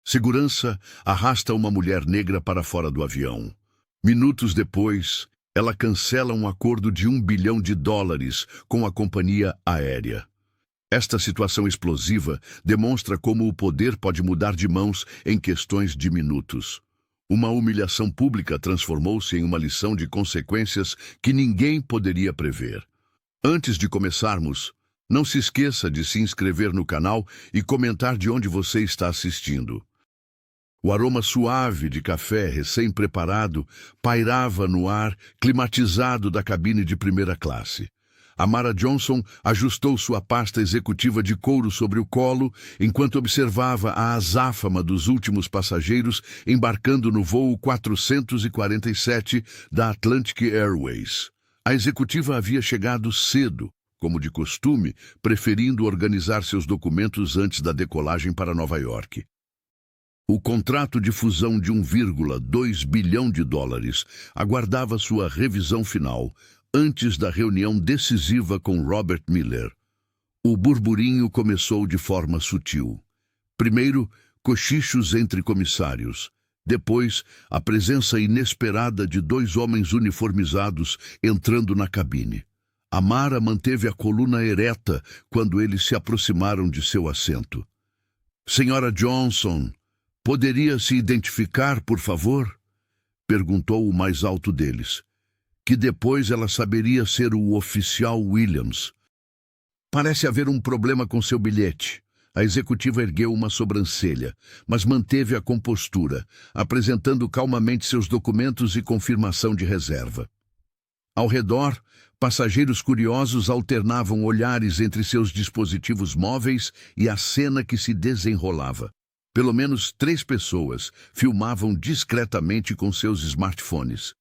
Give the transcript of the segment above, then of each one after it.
Segurança arrasta uma mulher negra para fora do avião. Minutos depois, ela cancela um acordo de US$ 1 bilhão com a companhia aérea. Esta situação explosiva demonstra como o poder pode mudar de mãos em questões de minutos. Uma humilhação pública transformou-se em uma lição de consequências que ninguém poderia prever. Antes de começarmos, não se esqueça de se inscrever no canal e comentar de onde você está assistindo. O aroma suave de café recém-preparado pairava no ar climatizado da cabine de primeira classe. Amara Johnson ajustou sua pasta executiva de couro sobre o colo enquanto observava a azáfama dos últimos passageiros embarcando no voo 447 da Atlantic Airways. A executiva havia chegado cedo, como de costume, preferindo organizar seus documentos antes da decolagem para Nova York. O contrato de fusão de US$ 1,2 bilhão aguardava sua revisão final antes da reunião decisiva com Robert Miller. O burburinho começou de forma sutil. Primeiro, cochichos entre comissários. Depois, a presença inesperada de 2 homens uniformizados entrando na cabine. Amara manteve a coluna ereta quando eles se aproximaram de seu assento. "Senhora Johnson, poderia se identificar, por favor?" perguntou o mais alto deles, que depois ela saberia ser o oficial Williams. "Parece haver um problema com seu bilhete." A executiva ergueu uma sobrancelha, mas manteve a compostura, apresentando calmamente seus documentos e confirmação de reserva. Ao redor, passageiros curiosos alternavam olhares entre seus dispositivos móveis e a cena que se desenrolava. Pelo menos 3 pessoas filmavam discretamente com seus smartphones.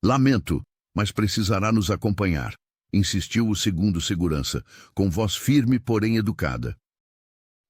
"Lamento, mas precisará nos acompanhar", insistiu o segundo segurança, com voz firme, porém educada.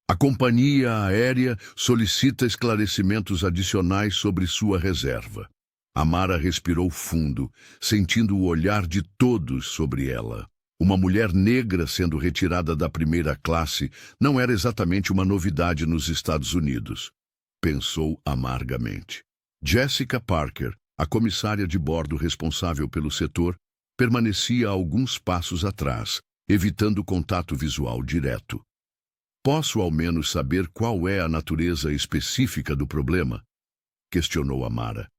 "A companhia aérea solicita esclarecimentos adicionais sobre sua reserva." Amara respirou fundo, sentindo o olhar de todos sobre ela. Uma mulher negra sendo retirada da primeira classe não era exatamente uma novidade nos Estados Unidos, pensou amargamente. Jessica Parker, a comissária de bordo responsável pelo setor, permanecia a alguns passos atrás, evitando contato visual direto. "Posso ao menos saber qual é a natureza específica do problema?" questionou Amara.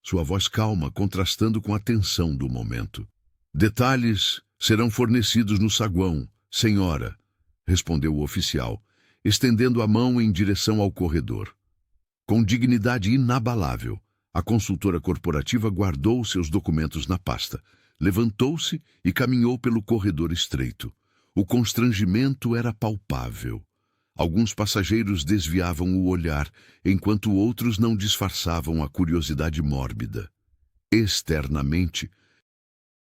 Sua voz calma contrastando com a tensão do momento. "Detalhes serão fornecidos no saguão, senhora", respondeu o oficial, estendendo a mão em direção ao corredor. Com dignidade inabalável, a consultora corporativa guardou seus documentos na pasta, levantou-se e caminhou pelo corredor estreito. O constrangimento era palpável. Alguns passageiros desviavam o olhar, enquanto outros não disfarçavam a curiosidade mórbida. Externamente,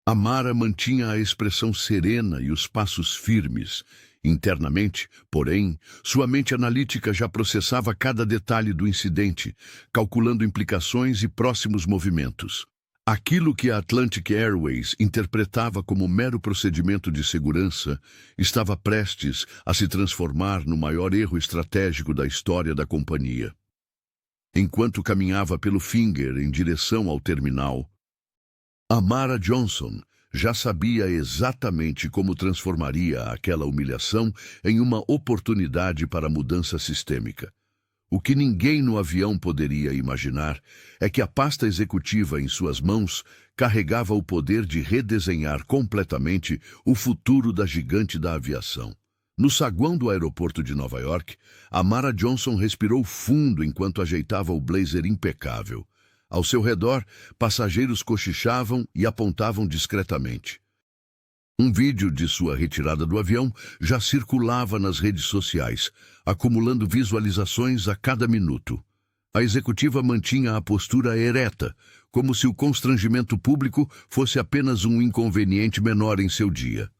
Amara mantinha a expressão serena e os passos firmes. Internamente, porém, sua mente analítica já processava cada detalhe do incidente, calculando implicações e próximos movimentos. Aquilo que a Atlantic Airways interpretava como mero procedimento de segurança estava prestes a se transformar no maior erro estratégico da história da companhia. Enquanto caminhava pelo Finger em direção ao terminal, Amara Johnson já sabia exatamente como transformaria aquela humilhação em uma oportunidade para mudança sistêmica. O que ninguém no avião poderia imaginar é que a pasta executiva em suas mãos carregava o poder de redesenhar completamente o futuro da gigante da aviação. No saguão do aeroporto de Nova York, Amara Johnson respirou fundo enquanto ajeitava o blazer impecável. Ao seu redor, passageiros cochichavam e apontavam discretamente. Um vídeo de sua retirada do avião já circulava nas redes sociais, acumulando visualizações a cada minuto. A executiva mantinha a postura ereta, como se o constrangimento público fosse apenas um inconveniente menor em seu dia.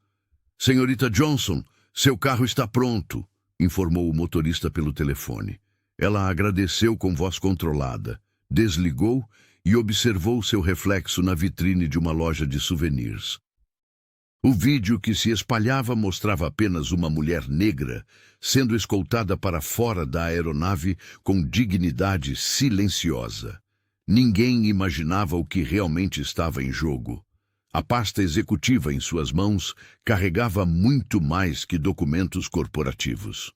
"Senhorita Johnson, seu carro está pronto", informou o motorista pelo telefone. Ela agradeceu com voz controlada, desligou e observou seu reflexo na vitrine de uma loja de souvenirs. O vídeo que se espalhava mostrava apenas uma mulher negra sendo escoltada para fora da aeronave com dignidade silenciosa. Ninguém imaginava o que realmente estava em jogo. A pasta executiva em suas mãos carregava muito mais que documentos corporativos.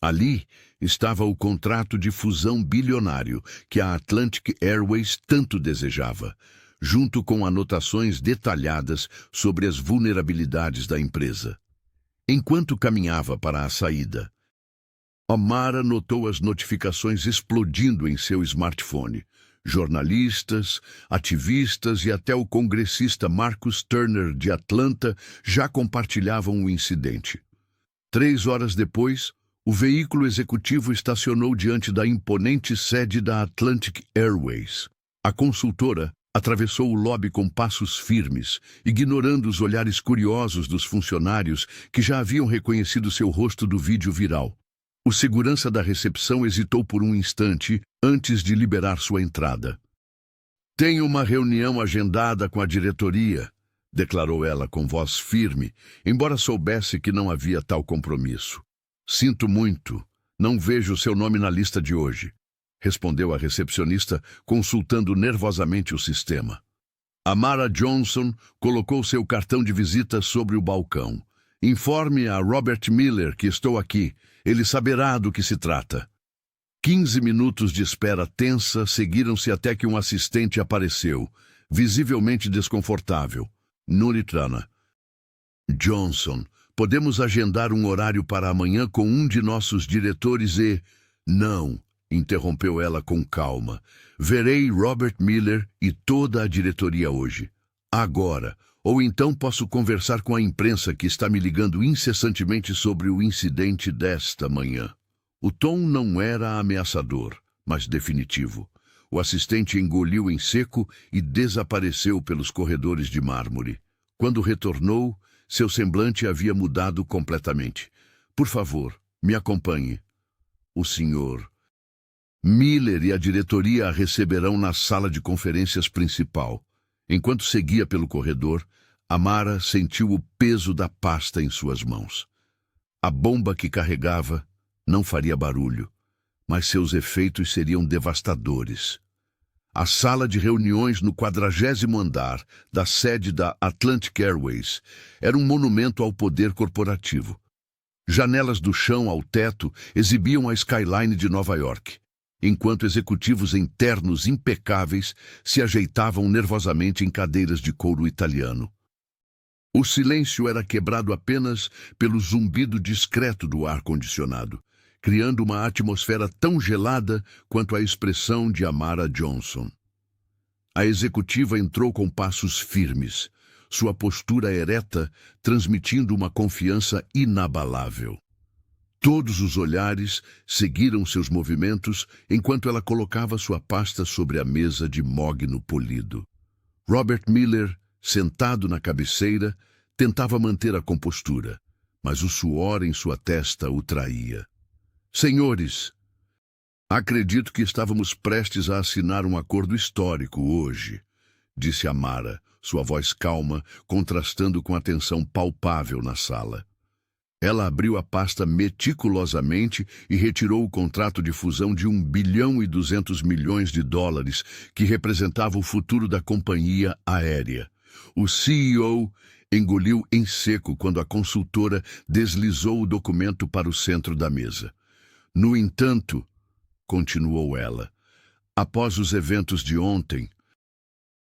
Ali estava o contrato de fusão bilionário que a Atlantic Airways tanto desejava, junto com anotações detalhadas sobre as vulnerabilidades da empresa. Enquanto caminhava para a saída, Amara notou as notificações explodindo em seu smartphone. Jornalistas, ativistas e até o congressista Marcus Turner de Atlanta já compartilhavam o incidente. 3 horas depois, o veículo executivo estacionou diante da imponente sede da Atlantic Airways. A consultora atravessou o lobby com passos firmes, ignorando os olhares curiosos dos funcionários que já haviam reconhecido seu rosto do vídeo viral. O segurança da recepção hesitou por um instante antes de liberar sua entrada. "Tenho uma reunião agendada com a diretoria", declarou ela com voz firme, embora soubesse que não havia tal compromisso. "Sinto muito, não vejo seu nome na lista de hoje", respondeu a recepcionista, consultando nervosamente o sistema. Amara Johnson colocou seu cartão de visita sobre o balcão. "Informe a Robert Miller que estou aqui. Ele saberá do que se trata." 15 minutos de espera tensa seguiram-se até que um assistente apareceu, visivelmente desconfortável. Nuritrana. "Johnson, podemos agendar um horário para amanhã com um de nossos diretores e..." "Não", interrompeu ela com calma. "Verei Robert Miller e toda a diretoria hoje. Agora. Ou então posso conversar com a imprensa que está me ligando incessantemente sobre o incidente desta manhã." O tom não era ameaçador, mas definitivo. O assistente engoliu em seco e desapareceu pelos corredores de mármore. Quando retornou, seu semblante havia mudado completamente. "Por favor, me acompanhe." "O senhor Miller e a diretoria a receberão na sala de conferências principal." Enquanto seguia pelo corredor, Amara sentiu o peso da pasta em suas mãos. A bomba que carregava não faria barulho, mas seus efeitos seriam devastadores. A sala de reuniões no 40º andar da sede da Atlantic Airways era um monumento ao poder corporativo. Janelas do chão ao teto exibiam a skyline de Nova York, enquanto executivos internos impecáveis se ajeitavam nervosamente em cadeiras de couro italiano. O silêncio era quebrado apenas pelo zumbido discreto do ar-condicionado, criando uma atmosfera tão gelada quanto a expressão de Amara Johnson. A executiva entrou com passos firmes, sua postura ereta transmitindo uma confiança inabalável. Todos os olhares seguiram seus movimentos enquanto ela colocava sua pasta sobre a mesa de mogno polido. Robert Miller, sentado na cabeceira, tentava manter a compostura, mas o suor em sua testa o traía. "Senhores, acredito que estávamos prestes a assinar um acordo histórico hoje", disse Amara, sua voz calma, contrastando com a tensão palpável na sala. Ela abriu a pasta meticulosamente e retirou o contrato de fusão de US$ 1,2 bilhão que representava o futuro da companhia aérea. O CEO engoliu em seco quando a consultora deslizou o documento para o centro da mesa. "No entanto", continuou ela, "após os eventos de ontem,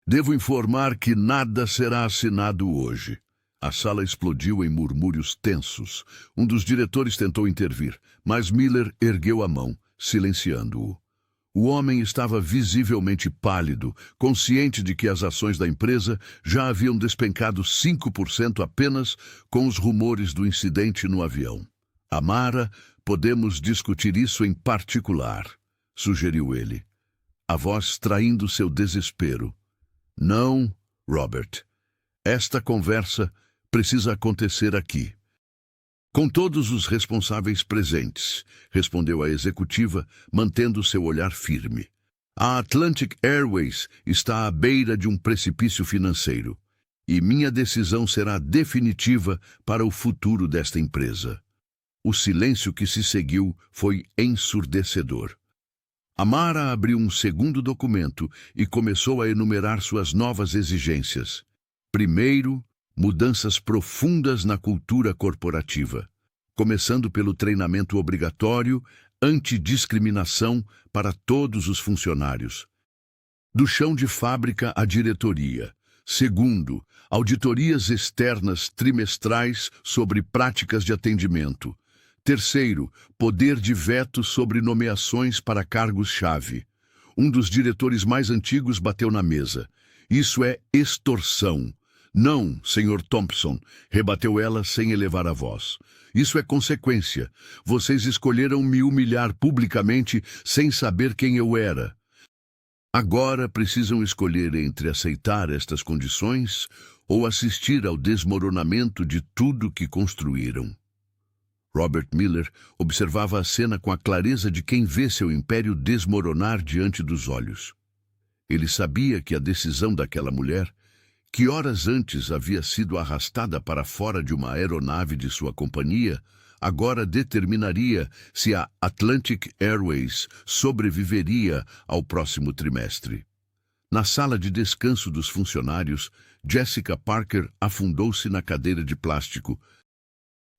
devo informar que nada será assinado hoje." A sala explodiu em murmúrios tensos. Um dos diretores tentou intervir, mas Miller ergueu a mão, silenciando-o. O homem estava visivelmente pálido, consciente de que as ações da empresa já haviam despencado 5% apenas com os rumores do incidente no avião. "Amara, podemos discutir isso em particular", sugeriu ele, a voz traindo seu desespero. "Não, Robert. Esta conversa precisa acontecer aqui." "Com todos os responsáveis presentes", respondeu a executiva, mantendo seu olhar firme. "A Atlantic Airways está à beira de um precipício financeiro. E minha decisão será definitiva para o futuro desta empresa. O silêncio que se seguiu foi ensurdecedor. Amara abriu um segundo documento e começou a enumerar suas novas exigências. Primeiro, mudanças profundas na cultura corporativa, começando pelo treinamento obrigatório, antidiscriminação para todos os funcionários. Do chão de fábrica à diretoria. Segundo, auditorias externas trimestrais sobre práticas de atendimento. Terceiro, poder de veto sobre nomeações para cargos-chave. Um dos diretores mais antigos bateu na mesa. Isso é extorsão. Não, Sr. Thompson, rebateu ela sem elevar a voz. Isso é consequência. Vocês escolheram me humilhar publicamente sem saber quem eu era. Agora precisam escolher entre aceitar estas condições ou assistir ao desmoronamento de tudo que construíram. Robert Miller observava a cena com a clareza de quem vê seu império desmoronar diante dos olhos. Ele sabia que a decisão daquela mulher, que horas antes havia sido arrastada para fora de uma aeronave de sua companhia, agora determinaria se a Atlantic Airways sobreviveria ao próximo trimestre. Na sala de descanso dos funcionários, Jessica Parker afundou-se na cadeira de plástico,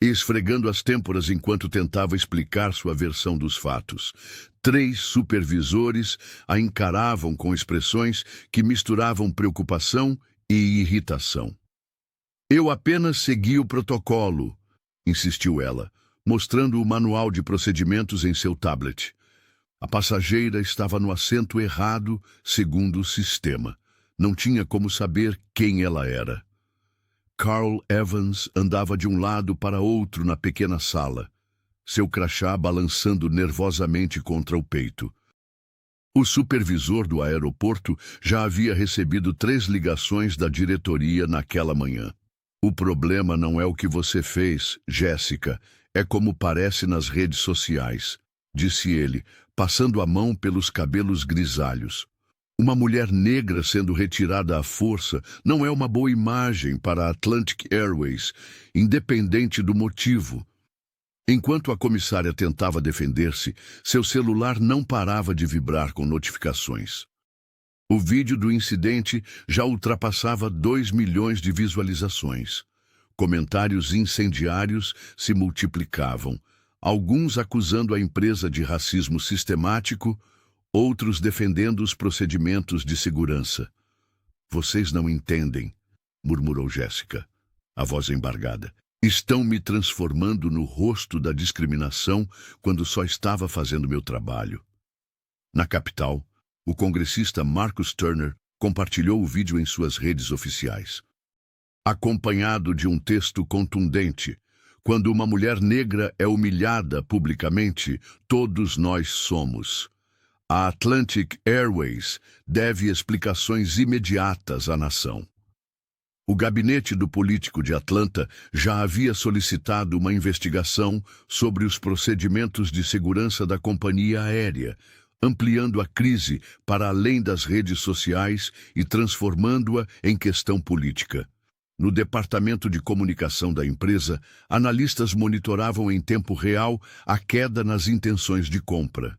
esfregando as têmporas enquanto tentava explicar sua versão dos fatos. 3 supervisores a encaravam com expressões que misturavam preocupação e irritação. Eu apenas segui o protocolo, insistiu ela, mostrando o manual de procedimentos em seu tablet. A passageira estava no assento errado, segundo o sistema. Não tinha como saber quem ela era. Carl Evans andava de um lado para outro na pequena sala, seu crachá balançando nervosamente contra o peito. O supervisor do aeroporto já havia recebido 3 ligações da diretoria naquela manhã. O problema não é o que você fez, Jéssica, é como parece nas redes sociais, disse ele, passando a mão pelos cabelos grisalhos. Uma mulher negra sendo retirada à força não é uma boa imagem para a Atlantic Airways, independente do motivo. Enquanto a comissária tentava defender-se, seu celular não parava de vibrar com notificações. O vídeo do incidente já ultrapassava 2 milhões de visualizações. Comentários incendiários se multiplicavam, alguns acusando a empresa de racismo sistemático, outros defendendo os procedimentos de segurança. Vocês não entendem, murmurou Jéssica, a voz embargada. Estão me transformando no rosto da discriminação quando só estava fazendo meu trabalho. Na capital, o congressista Marcus Turner compartilhou o vídeo em suas redes oficiais. Acompanhado de um texto contundente, quando uma mulher negra é humilhada publicamente, todos nós somos. A Atlantic Airways deve explicações imediatas à nação. O gabinete do político de Atlanta já havia solicitado uma investigação sobre os procedimentos de segurança da companhia aérea, ampliando a crise para além das redes sociais e transformando-a em questão política. No departamento de comunicação da empresa, analistas monitoravam em tempo real a queda nas intenções de compra.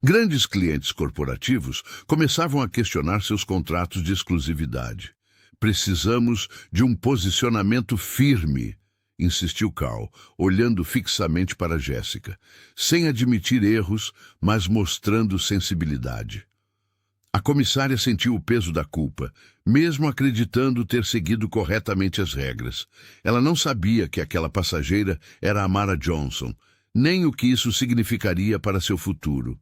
Grandes clientes corporativos começavam a questionar seus contratos de exclusividade. Precisamos de um posicionamento firme, insistiu Carl, olhando fixamente para Jéssica, sem admitir erros, mas mostrando sensibilidade. A comissária sentiu o peso da culpa, mesmo acreditando ter seguido corretamente as regras. Ela não sabia que aquela passageira era Amara Johnson, nem o que isso significaria para seu futuro.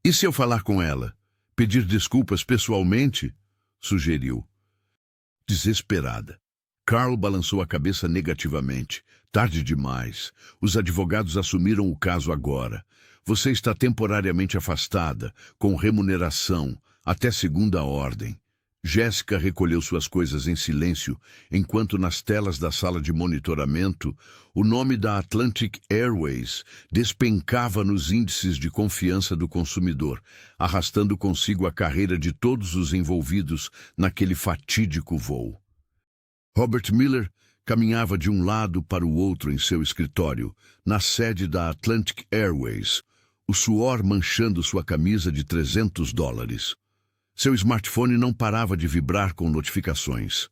E se eu falar com ela? Pedir desculpas pessoalmente? Sugeriu. Desesperada. Carl balançou a cabeça negativamente. Tarde demais. Os advogados assumiram o caso agora. Você está temporariamente afastada, com remuneração, até segunda ordem. Jéssica recolheu suas coisas em silêncio, enquanto nas telas da sala de monitoramento, o nome da Atlantic Airways despencava nos índices de confiança do consumidor, arrastando consigo a carreira de todos os envolvidos naquele fatídico voo. Robert Miller caminhava de um lado para o outro em seu escritório, na sede da Atlantic Airways, o suor manchando sua camisa de $300. Seu smartphone não parava de vibrar com notificações.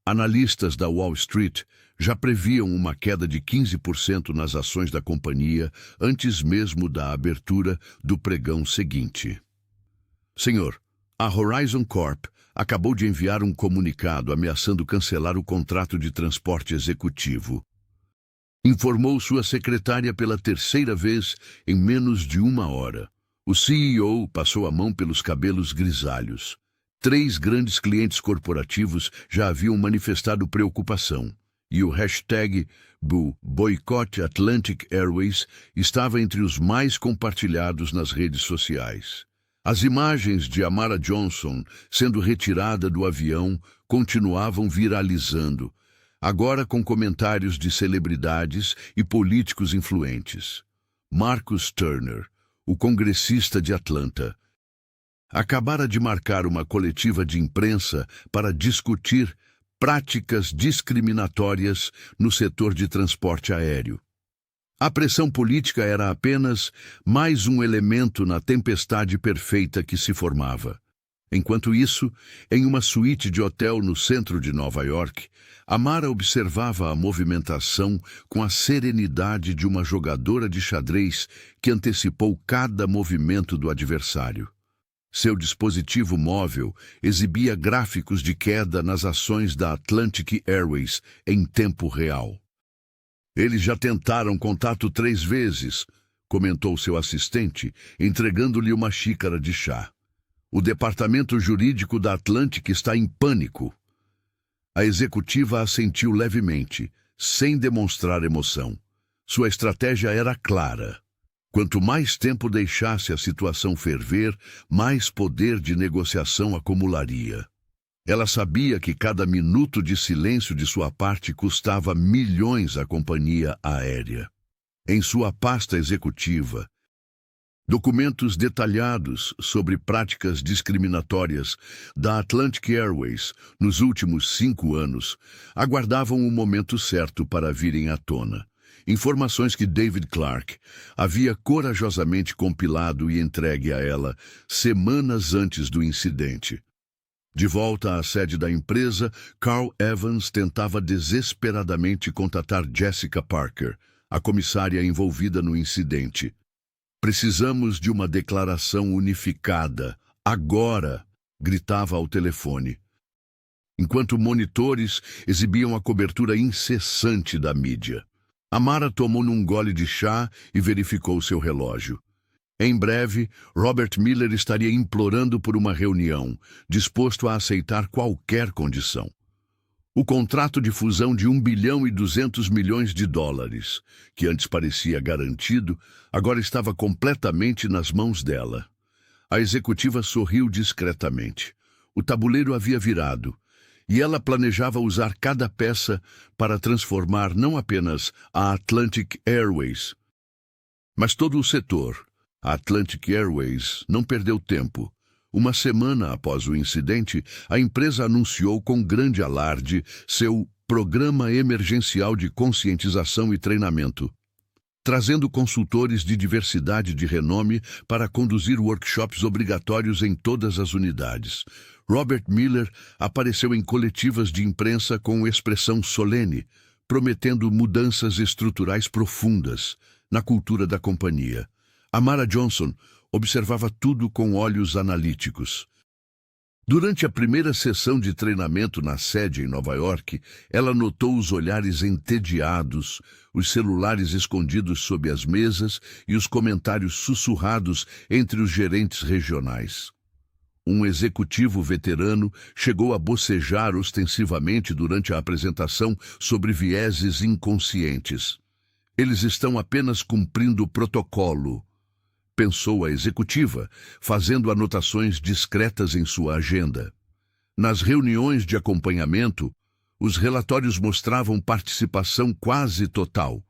Analistas da Wall Street já previam uma queda de 15% nas ações da companhia antes mesmo da abertura do pregão seguinte. Senhor, a Horizon Corp acabou de enviar um comunicado ameaçando cancelar o contrato de transporte executivo. Informou sua secretária pela terceira vez em menos de uma hora. O CEO passou a mão pelos cabelos grisalhos. 3 grandes clientes corporativos já haviam manifestado preocupação, e o hashtag Boycott Atlantic Airways estava entre os mais compartilhados nas redes sociais. As imagens de Amara Johnson sendo retirada do avião continuavam viralizando, agora com comentários de celebridades e políticos influentes. Marcus Turner, o congressista de Atlanta, acabara de marcar uma coletiva de imprensa para discutir práticas discriminatórias no setor de transporte aéreo. A pressão política era apenas mais um elemento na tempestade perfeita que se formava. Enquanto isso, em uma suíte de hotel no centro de Nova York, Amara observava a movimentação com a serenidade de uma jogadora de xadrez que antecipou cada movimento do adversário. Seu dispositivo móvel exibia gráficos de queda nas ações da Atlantic Airways em tempo real. Eles já tentaram contato 3 vezes, comentou seu assistente, entregando-lhe uma xícara de chá. O departamento jurídico da Atlantic está em pânico. A executiva assentiu levemente, sem demonstrar emoção. Sua estratégia era clara. Quanto mais tempo deixasse a situação ferver, mais poder de negociação acumularia. Ela sabia que cada minuto de silêncio de sua parte custava milhões à companhia aérea. Em sua pasta executiva, documentos detalhados sobre práticas discriminatórias da Atlantic Airways nos últimos 5 anos aguardavam o momento certo para virem à tona. Informações que David Clark havia corajosamente compilado e entregue a ela semanas antes do incidente. De volta à sede da empresa, Carl Evans tentava desesperadamente contatar Jessica Parker, a comissária envolvida no incidente. Precisamos de uma declaração unificada, agora, gritava ao telefone. Enquanto monitores exibiam a cobertura incessante da mídia. Amara tomou num gole de chá e verificou seu relógio. Em breve, Robert Miller estaria implorando por uma reunião, disposto a aceitar qualquer condição. O contrato de fusão de $1 bilhão e 200 milhões, que antes parecia garantido, agora estava completamente nas mãos dela. A executiva sorriu discretamente. O tabuleiro havia virado, e ela planejava usar cada peça para transformar não apenas a Atlantic Airways, mas todo o setor. A Atlantic Airways não perdeu tempo. Uma semana após o incidente, a empresa anunciou com grande alarde seu Programa Emergencial de Conscientização e Treinamento, trazendo consultores de diversidade de renome para conduzir workshops obrigatórios em todas as unidades. Robert Miller apareceu em coletivas de imprensa com expressão solene, prometendo mudanças estruturais profundas na cultura da companhia. Amara Johnson observava tudo com olhos analíticos. Durante a primeira sessão de treinamento na sede em Nova York, ela notou os olhares entediados, os celulares escondidos sob as mesas e os comentários sussurrados entre os gerentes regionais. Um executivo veterano chegou a bocejar ostensivamente durante a apresentação sobre vieses inconscientes. Eles estão apenas cumprindo o protocolo, pensou a executiva, fazendo anotações discretas em sua agenda. Nas reuniões de acompanhamento, os relatórios mostravam participação quase total.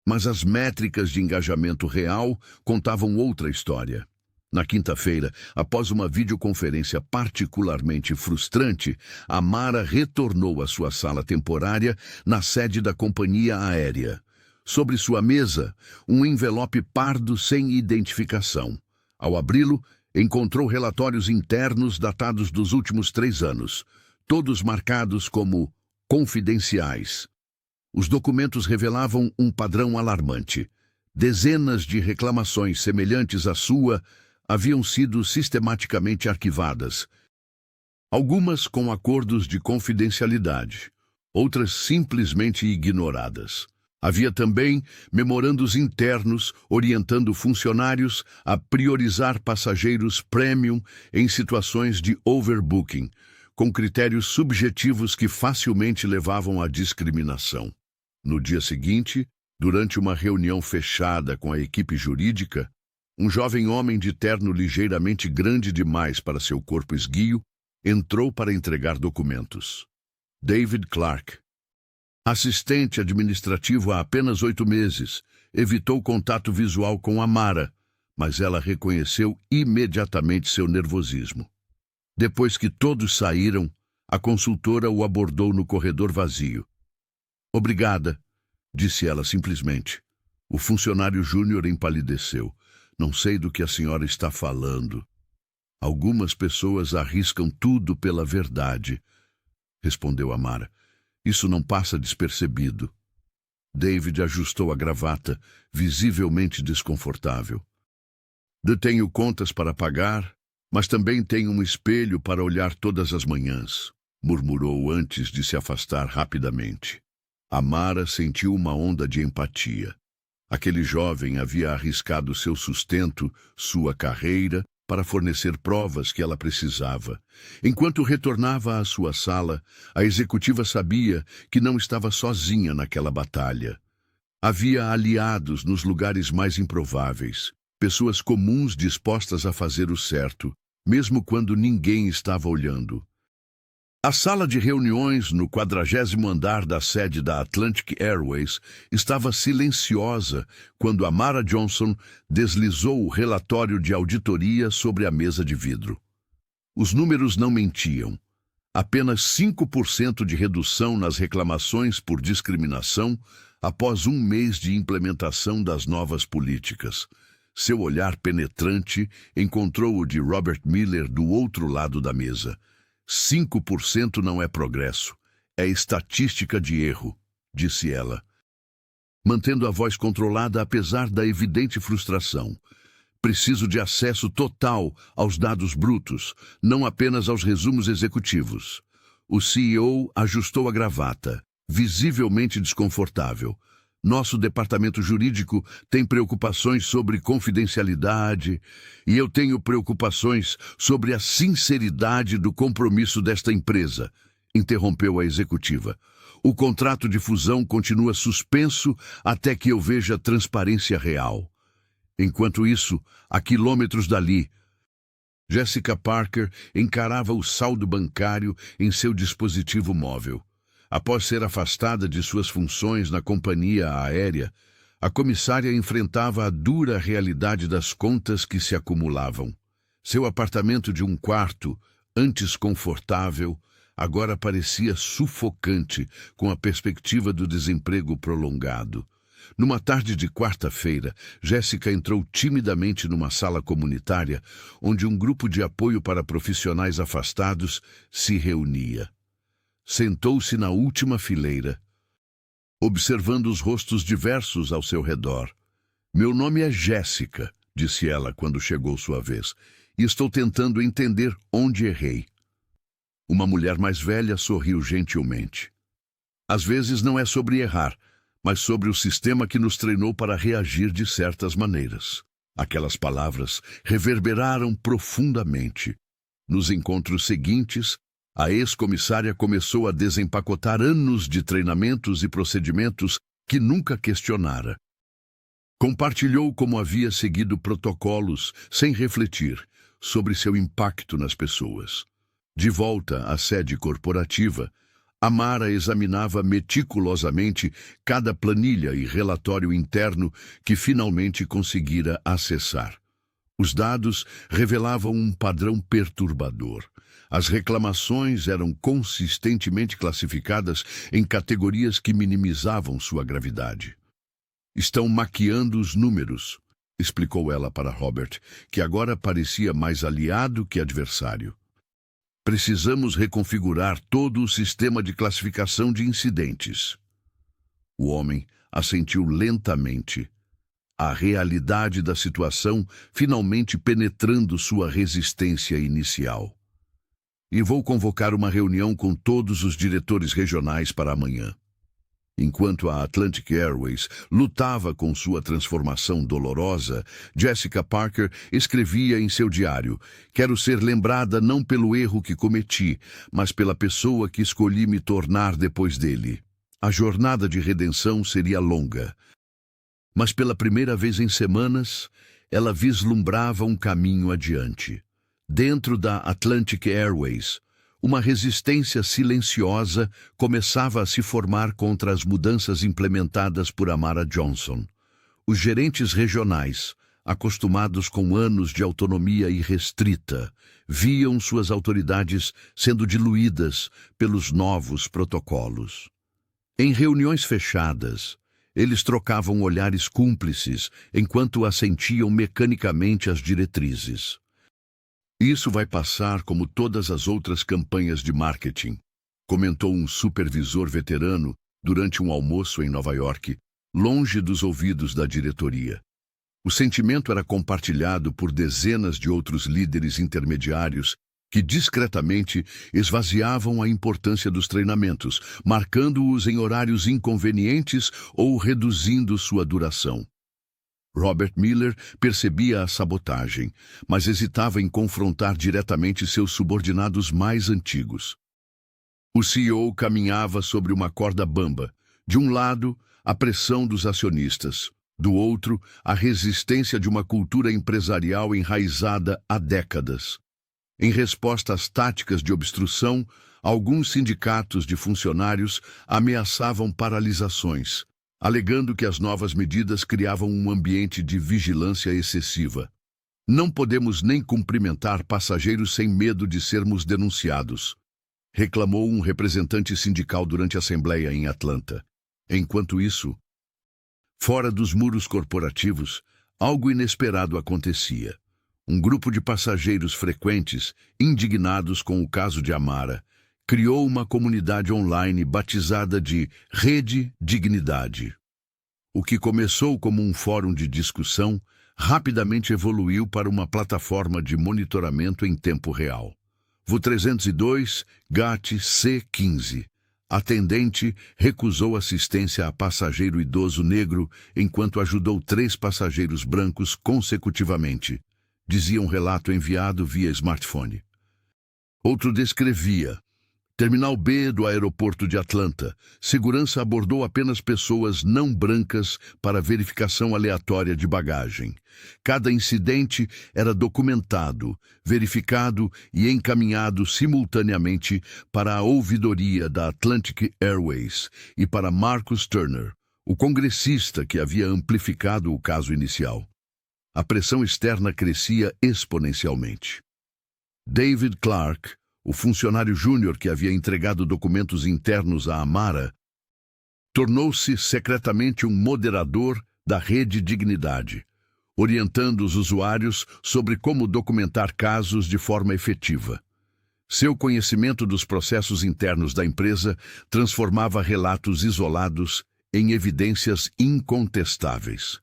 Mas as métricas de engajamento real contavam outra história. Na quinta-feira, após uma videoconferência particularmente frustrante, Amara retornou à sua sala temporária na sede da companhia aérea. Sobre sua mesa, um envelope pardo sem identificação. Ao abri-lo, encontrou relatórios internos datados dos últimos 3 anos, todos marcados como confidenciais. Os documentos revelavam um padrão alarmante. Dezenas de reclamações semelhantes à sua haviam sido sistematicamente arquivadas. Algumas com acordos de confidencialidade, outras simplesmente ignoradas. Havia também memorandos internos orientando funcionários a priorizar passageiros premium em situações de overbooking, com critérios subjetivos que facilmente levavam à discriminação. No dia seguinte, durante uma reunião fechada com a equipe jurídica, um jovem homem de terno ligeiramente grande demais para seu corpo esguio entrou para entregar documentos. David Clark, assistente administrativo há apenas 8 meses, evitou contato visual com Amara, mas ela reconheceu imediatamente seu nervosismo. Depois que todos saíram, a consultora o abordou no corredor vazio. "Obrigada", disse ela simplesmente. O funcionário júnior empalideceu. "Não sei do que a senhora está falando." "Algumas pessoas arriscam tudo pela verdade", respondeu Amara. "Isso não passa despercebido." David ajustou a gravata, visivelmente desconfortável. "Tenho contas para pagar, mas também tenho um espelho para olhar todas as manhãs", murmurou antes de se afastar rapidamente. Amara sentiu uma onda de empatia. Aquele jovem havia arriscado seu sustento, sua carreira, para fornecer provas que ela precisava. Enquanto retornava à sua sala, a executiva sabia que não estava sozinha naquela batalha. Havia aliados nos lugares mais improváveis, pessoas comuns dispostas a fazer o certo, mesmo quando ninguém estava olhando. A sala de reuniões no 40º andar da sede da Atlantic Airways estava silenciosa quando Amara Johnson deslizou o relatório de auditoria sobre a mesa de vidro. Os números não mentiam. Apenas 5% de redução nas reclamações por discriminação após 1 mês de implementação das novas políticas. Seu olhar penetrante encontrou o de Robert Miller do outro lado da mesa. 5% não é progresso, é estatística de erro, disse ela, mantendo a voz controlada apesar da evidente frustração. "Preciso de acesso total aos dados brutos, não apenas aos resumos executivos." O CEO ajustou a gravata, visivelmente desconfortável. "Nosso departamento jurídico tem preocupações sobre confidencialidade e eu tenho preocupações sobre a sinceridade do compromisso desta empresa", interrompeu a executiva. "O contrato de fusão continua suspenso até que eu veja transparência real." Enquanto isso, a quilômetros dali, Jessica Parker encarava o saldo bancário em seu dispositivo móvel. Após ser afastada de suas funções na companhia aérea, a comissária enfrentava a dura realidade das contas que se acumulavam. Seu apartamento de 1 quarto, antes confortável, agora parecia sufocante com a perspectiva do desemprego prolongado. Numa tarde de quarta-feira, Jéssica entrou timidamente numa sala comunitária onde um grupo de apoio para profissionais afastados se reunia. Sentou-se na última fileira, observando os rostos diversos ao seu redor. "Meu nome é Jéssica", disse ela quando chegou sua vez, "e estou tentando entender onde errei." Uma mulher mais velha sorriu gentilmente. "Às vezes não é sobre errar, mas sobre o sistema que nos treinou para reagir de certas maneiras." Aquelas palavras reverberaram profundamente. Nos encontros seguintes, a ex-comissária começou a desempacotar anos de treinamentos e procedimentos que nunca questionara. Compartilhou como havia seguido protocolos, sem refletir, sobre seu impacto nas pessoas. De volta à sede corporativa, Amara examinava meticulosamente cada planilha e relatório interno que finalmente conseguira acessar. Os dados revelavam um padrão perturbador. As reclamações eram consistentemente classificadas em categorias que minimizavam sua gravidade. "Estão maquiando os números", explicou ela para Robert, que agora parecia mais aliado que adversário. "Precisamos reconfigurar todo o sistema de classificação de incidentes." O homem assentiu lentamente, a realidade da situação finalmente penetrando sua resistência inicial. "E vou convocar uma reunião com todos os diretores regionais para amanhã." Enquanto a Atlantic Airways lutava com sua transformação dolorosa, Jessica Parker escrevia em seu diário: "Quero ser lembrada não pelo erro que cometi, mas pela pessoa que escolhi me tornar depois dele." A jornada de redenção seria longa, mas pela primeira vez em semanas, ela vislumbrava um caminho adiante. Dentro da Atlantic Airways, uma resistência silenciosa começava a se formar contra as mudanças implementadas por Amara Johnson. Os gerentes regionais, acostumados com anos de autonomia irrestrita, viam suas autoridades sendo diluídas pelos novos protocolos. Em reuniões fechadas, eles trocavam olhares cúmplices enquanto assentiam mecanicamente às diretrizes. "Isso vai passar como todas as outras campanhas de marketing", comentou um supervisor veterano durante um almoço em Nova York, longe dos ouvidos da diretoria. O sentimento era compartilhado por dezenas de outros líderes intermediários que discretamente esvaziavam a importância dos treinamentos, marcando-os em horários inconvenientes ou reduzindo sua duração. Robert Miller percebia a sabotagem, mas hesitava em confrontar diretamente seus subordinados mais antigos. O CEO caminhava sobre uma corda bamba. De um lado, a pressão dos acionistas. Do outro, a resistência de uma cultura empresarial enraizada há décadas. Em resposta às táticas de obstrução, alguns sindicatos de funcionários ameaçavam paralisações, alegando que as novas medidas criavam um ambiente de vigilância excessiva. "Não podemos nem cumprimentar passageiros sem medo de sermos denunciados", reclamou um representante sindical durante a assembleia em Atlanta. Enquanto isso, fora dos muros corporativos, algo inesperado acontecia. Um grupo de passageiros frequentes, indignados com o caso de Amara, criou uma comunidade online batizada de Rede Dignidade. O que começou como um fórum de discussão rapidamente evoluiu para uma plataforma de monitoramento em tempo real. VO 302, GAT C15. Atendente recusou assistência a passageiro idoso negro enquanto ajudou 3 passageiros brancos consecutivamente, dizia um relato enviado via smartphone. Outro descrevia: Terminal B do aeroporto de Atlanta. Segurança abordou apenas pessoas não brancas para verificação aleatória de bagagem. Cada incidente era documentado, verificado e encaminhado simultaneamente para a ouvidoria da Atlantic Airways e para Marcus Turner, o congressista que havia amplificado o caso inicial. A pressão externa crescia exponencialmente. David Clark, o funcionário júnior que havia entregado documentos internos a Amara, tornou-se secretamente um moderador da Rede Dignidade, orientando os usuários sobre como documentar casos de forma efetiva. Seu conhecimento dos processos internos da empresa transformava relatos isolados em evidências incontestáveis.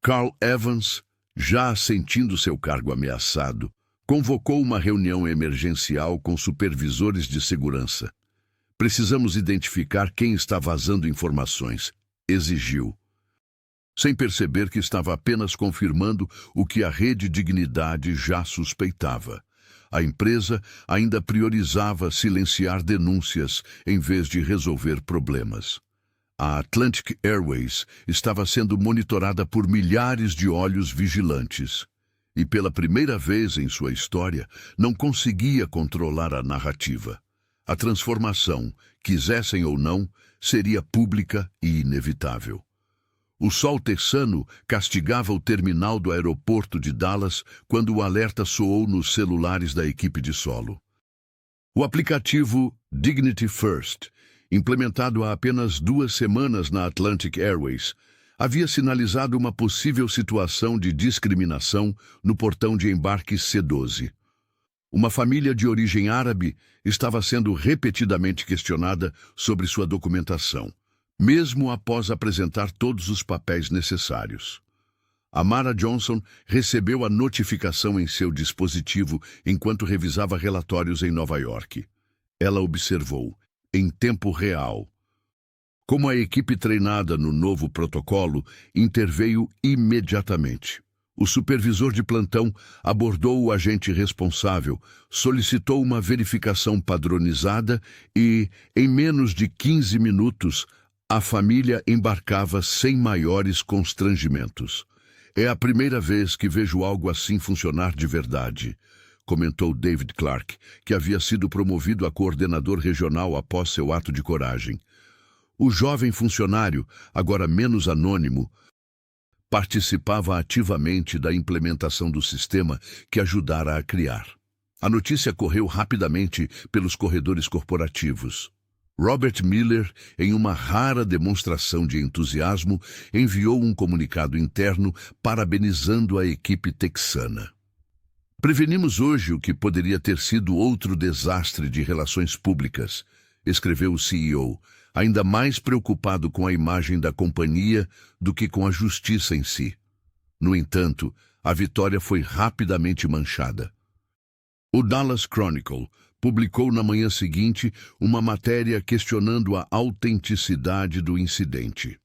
Carl Evans, já sentindo seu cargo ameaçado, convocou uma reunião emergencial com supervisores de segurança. "Precisamos identificar quem está vazando informações", exigiu, sem perceber que estava apenas confirmando o que a Rede Dignidade já suspeitava. A empresa ainda priorizava silenciar denúncias em vez de resolver problemas. A Atlantic Airways estava sendo monitorada por milhares de olhos vigilantes. E pela primeira vez em sua história, não conseguia controlar a narrativa. A transformação, quisessem ou não, seria pública e inevitável. O sol texano castigava o terminal do aeroporto de Dallas quando o alerta soou nos celulares da equipe de solo. O aplicativo Dignity First, implementado há apenas 2 semanas na Atlantic Airways, havia sinalizado uma possível situação de discriminação no portão de embarque C-12. Uma família de origem árabe estava sendo repetidamente questionada sobre sua documentação, mesmo após apresentar todos os papéis necessários. Amara Johnson recebeu a notificação em seu dispositivo enquanto revisava relatórios em Nova York. Ela observou, em tempo real, como a equipe treinada no novo protocolo interveio imediatamente. O supervisor de plantão abordou o agente responsável, solicitou uma verificação padronizada e, em menos de 15 minutos, a família embarcava sem maiores constrangimentos. É a primeira vez que vejo algo assim funcionar de verdade, comentou David Clark, que havia sido promovido a coordenador regional após seu ato de coragem. O jovem funcionário, agora menos anônimo, participava ativamente da implementação do sistema que ajudara a criar. A notícia correu rapidamente pelos corredores corporativos. Robert Miller, em uma rara demonstração de entusiasmo, enviou um comunicado interno parabenizando a equipe texana. Prevenimos hoje o que poderia ter sido outro desastre de relações públicas, escreveu o CEO, ainda mais preocupado com a imagem da companhia do que com a justiça em si. No entanto, a vitória foi rapidamente manchada. O Dallas Chronicle publicou na manhã seguinte uma matéria questionando a autenticidade do incidente.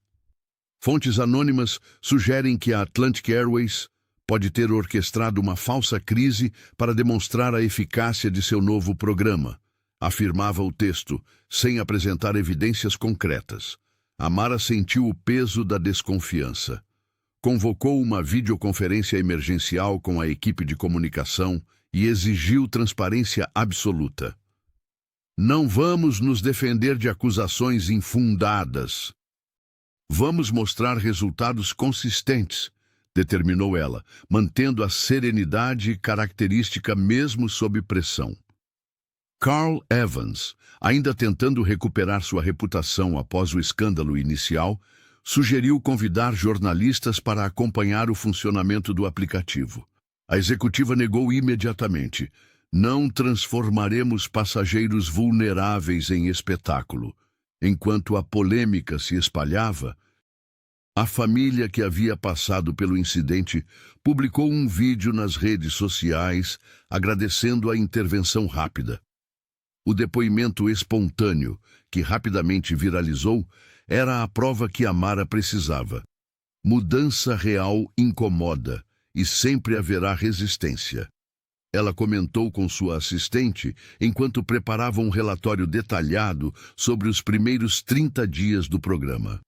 Fontes anônimas sugerem que a Atlantic Airways pode ter orquestrado uma falsa crise para demonstrar a eficácia de seu novo programa, afirmava o texto, sem apresentar evidências concretas. Amara sentiu o peso da desconfiança. Convocou uma videoconferência emergencial com a equipe de comunicação e exigiu transparência absoluta. Não vamos nos defender de acusações infundadas. Vamos mostrar resultados consistentes, determinou ela, mantendo a serenidade característica mesmo sob pressão. Carl Evans, ainda tentando recuperar sua reputação após o escândalo inicial, sugeriu convidar jornalistas para acompanhar o funcionamento do aplicativo. A executiva negou imediatamente. Não transformaremos passageiros vulneráveis em espetáculo. Enquanto a polêmica se espalhava, a família que havia passado pelo incidente publicou um vídeo nas redes sociais agradecendo a intervenção rápida. O depoimento espontâneo, que rapidamente viralizou, era a prova que Amara precisava. Mudança real incomoda e sempre haverá resistência. Ela comentou com sua assistente enquanto preparava um relatório detalhado sobre os primeiros 30 dias do programa.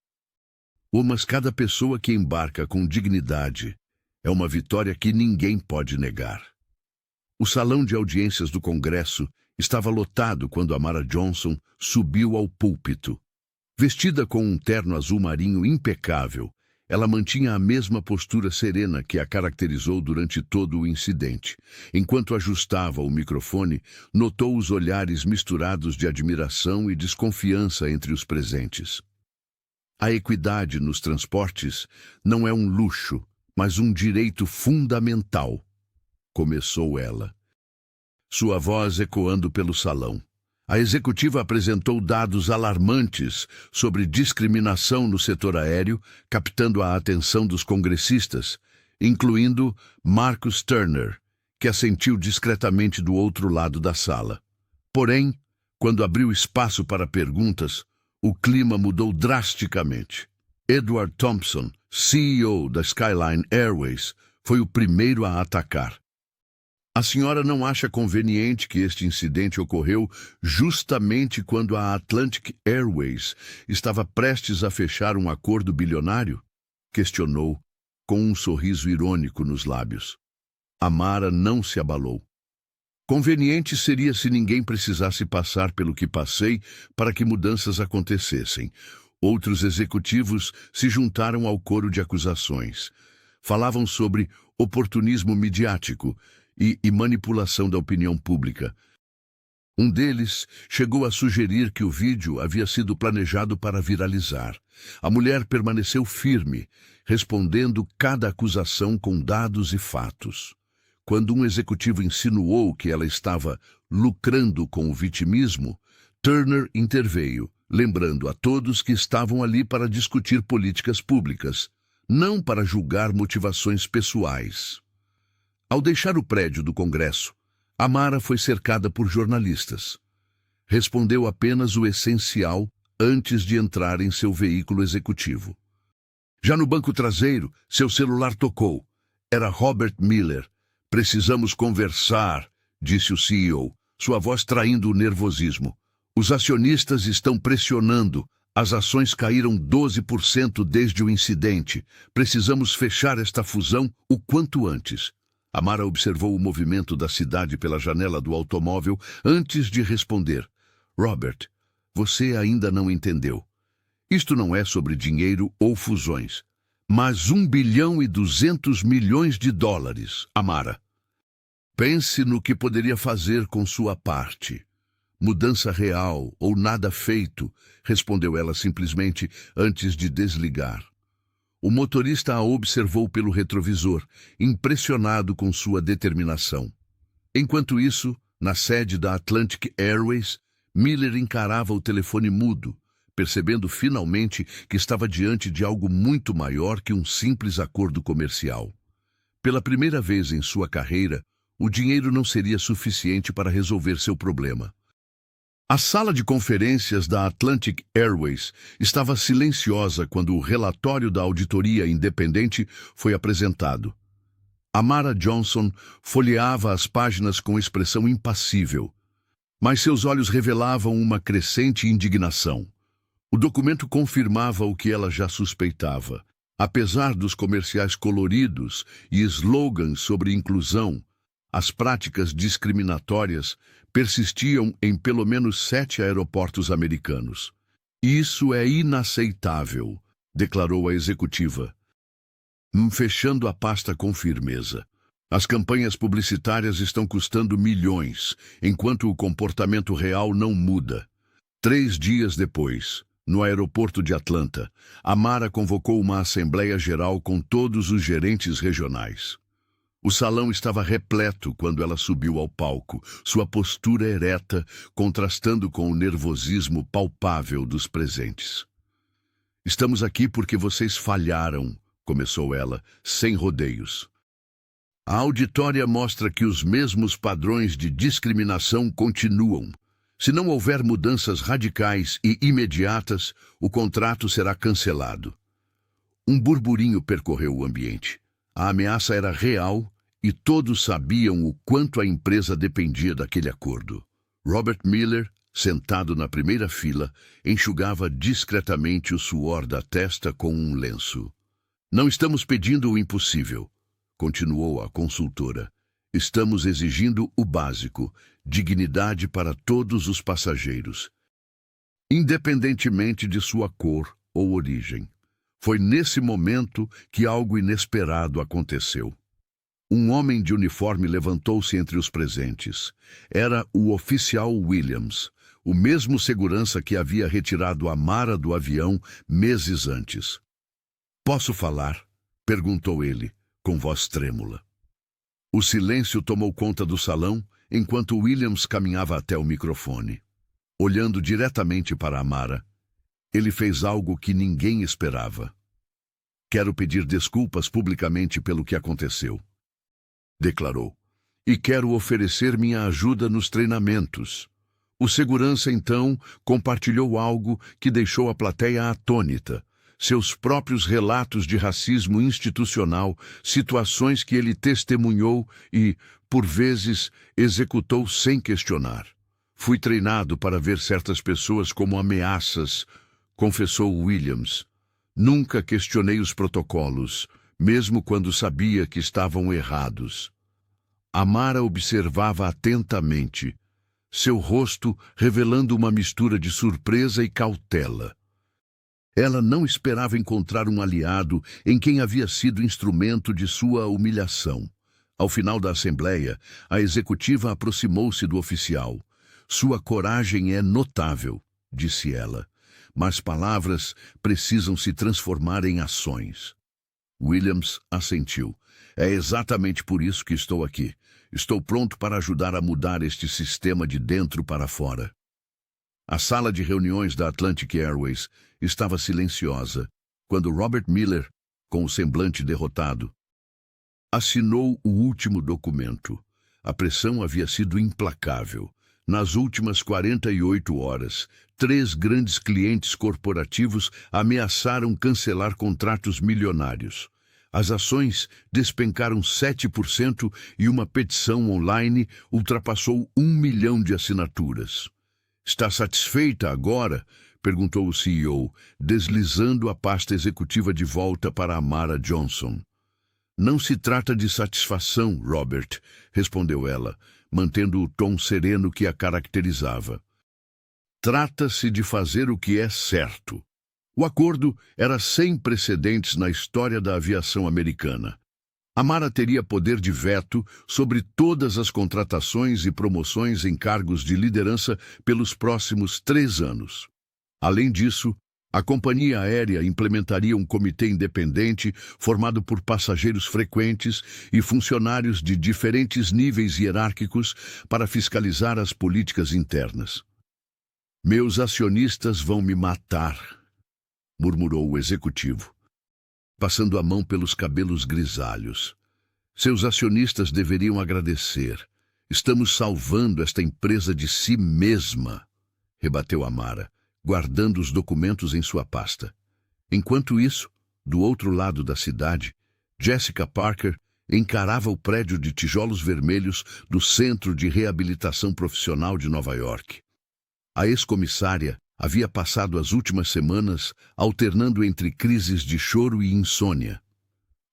Mas cada pessoa que embarca com dignidade é uma vitória que ninguém pode negar. O salão de audiências do Congresso estava lotado quando Amara Johnson subiu ao púlpito. Vestida com um terno azul marinho impecável, ela mantinha a mesma postura serena que a caracterizou durante todo o incidente. Enquanto ajustava o microfone, notou os olhares misturados de admiração e desconfiança entre os presentes. A equidade nos transportes não é um luxo, mas um direito fundamental, começou ela. Sua voz ecoando pelo salão. A executiva apresentou dados alarmantes sobre discriminação no setor aéreo, captando a atenção dos congressistas, incluindo Marcus Turner, que assentiu discretamente do outro lado da sala. Porém, quando abriu espaço para perguntas, o clima mudou drasticamente. Edward Thompson, CEO da Skyline Airways, foi o primeiro a atacar. A senhora não acha conveniente que este incidente ocorreu justamente quando a Atlantic Airways estava prestes a fechar um acordo bilionário? Questionou, com um sorriso irônico nos lábios. Amara não se abalou. Conveniente seria se ninguém precisasse passar pelo que passei para que mudanças acontecessem. Outros executivos se juntaram ao coro de acusações. Falavam sobre oportunismo midiático e manipulação da opinião pública. Um deles chegou a sugerir que o vídeo havia sido planejado para viralizar. A mulher permaneceu firme, respondendo cada acusação com dados e fatos. Quando um executivo insinuou que ela estava lucrando com o vitimismo, Turner interveio, lembrando a todos que estavam ali para discutir políticas públicas, não para julgar motivações pessoais. Ao deixar o prédio do Congresso, Amara foi cercada por jornalistas. Respondeu apenas o essencial antes de entrar em seu veículo executivo. Já no banco traseiro, seu celular tocou. Era Robert Miller. "Precisamos conversar", disse o CEO, sua voz traindo o nervosismo. "Os acionistas estão pressionando. As ações caíram 12% desde o incidente. Precisamos fechar esta fusão o quanto antes." Amara observou o movimento da cidade pela janela do automóvel antes de responder. "Robert, você ainda não entendeu. Isto não é sobre dinheiro ou fusões, mas $1,2 bilhão, Amara. Pense no que poderia fazer com sua parte." "Mudança real ou nada feito", respondeu ela simplesmente antes de desligar. O motorista a observou pelo retrovisor, impressionado com sua determinação. Enquanto isso, na sede da Atlantic Airways, Miller encarava o telefone mudo, percebendo finalmente que estava diante de algo muito maior que um simples acordo comercial. Pela primeira vez em sua carreira, o dinheiro não seria suficiente para resolver seu problema. A sala de conferências da Atlantic Airways estava silenciosa quando o relatório da auditoria independente foi apresentado. Amara Johnson folheava as páginas com expressão impassível, mas seus olhos revelavam uma crescente indignação. O documento confirmava o que ela já suspeitava. Apesar dos comerciais coloridos e slogans sobre inclusão, as práticas discriminatórias persistiam em pelo menos 7 aeroportos americanos. "Isso é inaceitável", declarou a executiva, fechando a pasta com firmeza. "As campanhas publicitárias estão custando milhões, enquanto o comportamento real não muda." 3 dias depois, no aeroporto de Atlanta, Amara convocou uma assembleia geral com todos os gerentes regionais. O salão estava repleto quando ela subiu ao palco, sua postura ereta, contrastando com o nervosismo palpável dos presentes. "Estamos aqui porque vocês falharam", começou ela, sem rodeios. "A auditória mostra que os mesmos padrões de discriminação continuam. Se não houver mudanças radicais e imediatas, o contrato será cancelado." Um burburinho percorreu o ambiente. A ameaça era real e todos sabiam o quanto a empresa dependia daquele acordo. Robert Miller, sentado na primeira fila, enxugava discretamente o suor da testa com um lenço. "Não estamos pedindo o impossível", continuou a consultora. "Estamos exigindo o básico, dignidade para todos os passageiros, independentemente de sua cor ou origem." Foi nesse momento que algo inesperado aconteceu. Um homem de uniforme levantou-se entre os presentes. Era o oficial Williams, o mesmo segurança que havia retirado Amara do avião meses antes. "Posso falar?", perguntou ele, com voz trêmula. O silêncio tomou conta do salão enquanto Williams caminhava até o microfone. Olhando diretamente para Amara, ele fez algo que ninguém esperava. "Quero pedir desculpas publicamente pelo que aconteceu", declarou. "E quero oferecer minha ajuda nos treinamentos." O segurança, então, compartilhou algo que deixou a plateia atônita. Seus próprios relatos de racismo institucional, situações que ele testemunhou e, por vezes, executou sem questionar. "Fui treinado para ver certas pessoas como ameaças", confessou Williams. "Nunca questionei os protocolos, mesmo quando sabia que estavam errados." Amara observava atentamente, seu rosto revelando uma mistura de surpresa e cautela. Ela não esperava encontrar um aliado em quem havia sido instrumento de sua humilhação. Ao final da assembleia, a executiva aproximou-se do oficial. Sua coragem é notável, disse ela, mas palavras precisam se transformar em ações. Williams assentiu. É exatamente por isso que estou aqui. Estou pronto para ajudar a mudar este sistema de dentro para fora. A sala de reuniões da Atlantic Airways estava silenciosa quando Robert Miller, com o semblante derrotado, assinou o último documento. A pressão havia sido implacável. Nas últimas 48 horas, 3 grandes clientes corporativos ameaçaram cancelar contratos milionários. As ações despencaram 7% e uma petição online ultrapassou 1 milhão de assinaturas. Está satisfeita agora? Perguntou o CEO, deslizando a pasta executiva de volta para Amara Johnson. Não se trata de satisfação, Robert, respondeu ela, mantendo o tom sereno que a caracterizava. Trata-se de fazer o que é certo. O acordo era sem precedentes na história da aviação americana. Amara teria poder de veto sobre todas as contratações e promoções em cargos de liderança pelos próximos 3 anos. Além disso, a companhia aérea implementaria um comitê independente formado por passageiros frequentes e funcionários de diferentes níveis hierárquicos para fiscalizar as políticas internas. Meus acionistas vão me matar, murmurou o executivo, passando a mão pelos cabelos grisalhos. Seus acionistas deveriam agradecer. Estamos salvando esta empresa de si mesma, rebateu Amara, guardando os documentos em sua pasta. Enquanto isso, do outro lado da cidade, Jessica Parker encarava o prédio de tijolos vermelhos do Centro de Reabilitação Profissional de Nova York. A ex-comissária havia passado as últimas semanas alternando entre crises de choro e insônia.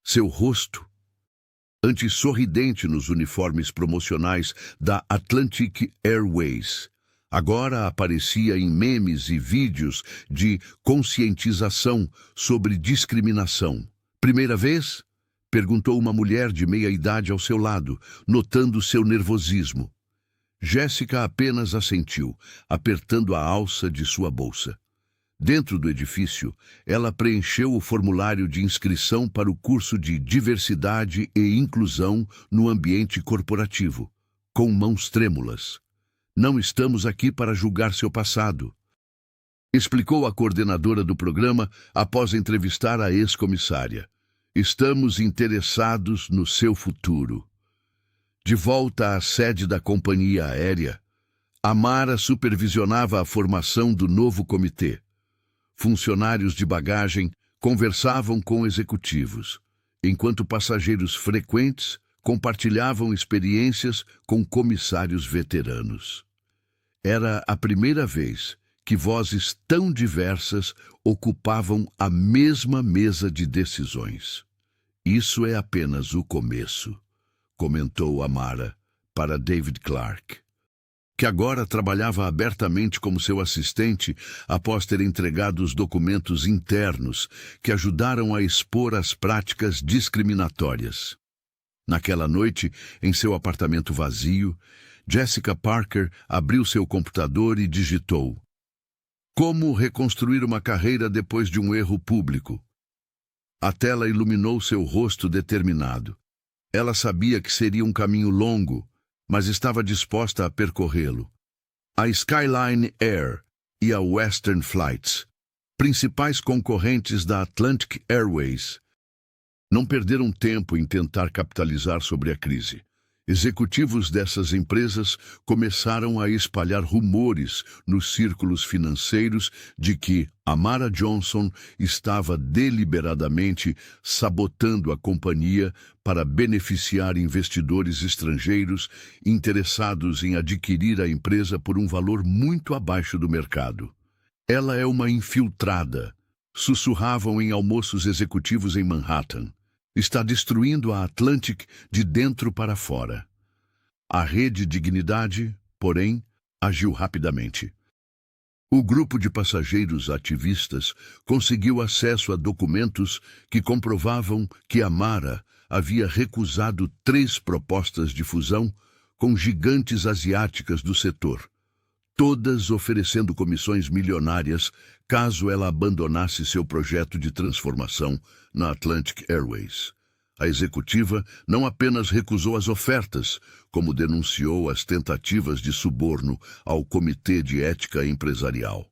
Seu rosto, antes sorridente nos uniformes promocionais da Atlantic Airways, agora aparecia em memes e vídeos de conscientização sobre discriminação. Primeira vez? Perguntou uma mulher de meia idade ao seu lado, notando seu nervosismo. Jéssica apenas assentiu, apertando a alça de sua bolsa. Dentro do edifício, ela preencheu o formulário de inscrição para o curso de Diversidade e Inclusão no Ambiente Corporativo, com mãos trêmulas. Não estamos aqui para julgar seu passado, explicou a coordenadora do programa após entrevistar a ex-comissária. Estamos interessados no seu futuro. De volta à sede da companhia aérea, Amara supervisionava a formação do novo comitê. Funcionários de bagagem conversavam com executivos, enquanto passageiros frequentes compartilhavam experiências com comissários veteranos. Era a primeira vez que vozes tão diversas ocupavam a mesma mesa de decisões. Isso é apenas o começo, comentou Amara para David Clark, que agora trabalhava abertamente como seu assistente após ter entregado os documentos internos que ajudaram a expor as práticas discriminatórias. Naquela noite, em seu apartamento vazio, Jessica Parker abriu seu computador e digitou: Como reconstruir uma carreira depois de um erro público? A tela iluminou seu rosto determinado. Ela sabia que seria um caminho longo, mas estava disposta a percorrê-lo. A Skyline Air e a Western Flights, principais concorrentes da Atlantic Airways, não perderam tempo em tentar capitalizar sobre a crise. Executivos dessas empresas começaram a espalhar rumores nos círculos financeiros de que Amara Johnson estava deliberadamente sabotando a companhia para beneficiar investidores estrangeiros interessados em adquirir a empresa por um valor muito abaixo do mercado. Ela é uma infiltrada, sussurravam em almoços executivos em Manhattan. Está destruindo a Atlantic de dentro para fora. A Rede Dignidade, porém, agiu rapidamente. O grupo de passageiros ativistas conseguiu acesso a documentos que comprovavam que Amara havia recusado 3 propostas de fusão com gigantes asiáticas do setor, todas oferecendo comissões milionárias caso ela abandonasse seu projeto de transformação na Atlantic Airways. A executiva não apenas recusou as ofertas, como denunciou as tentativas de suborno ao Comitê de Ética Empresarial.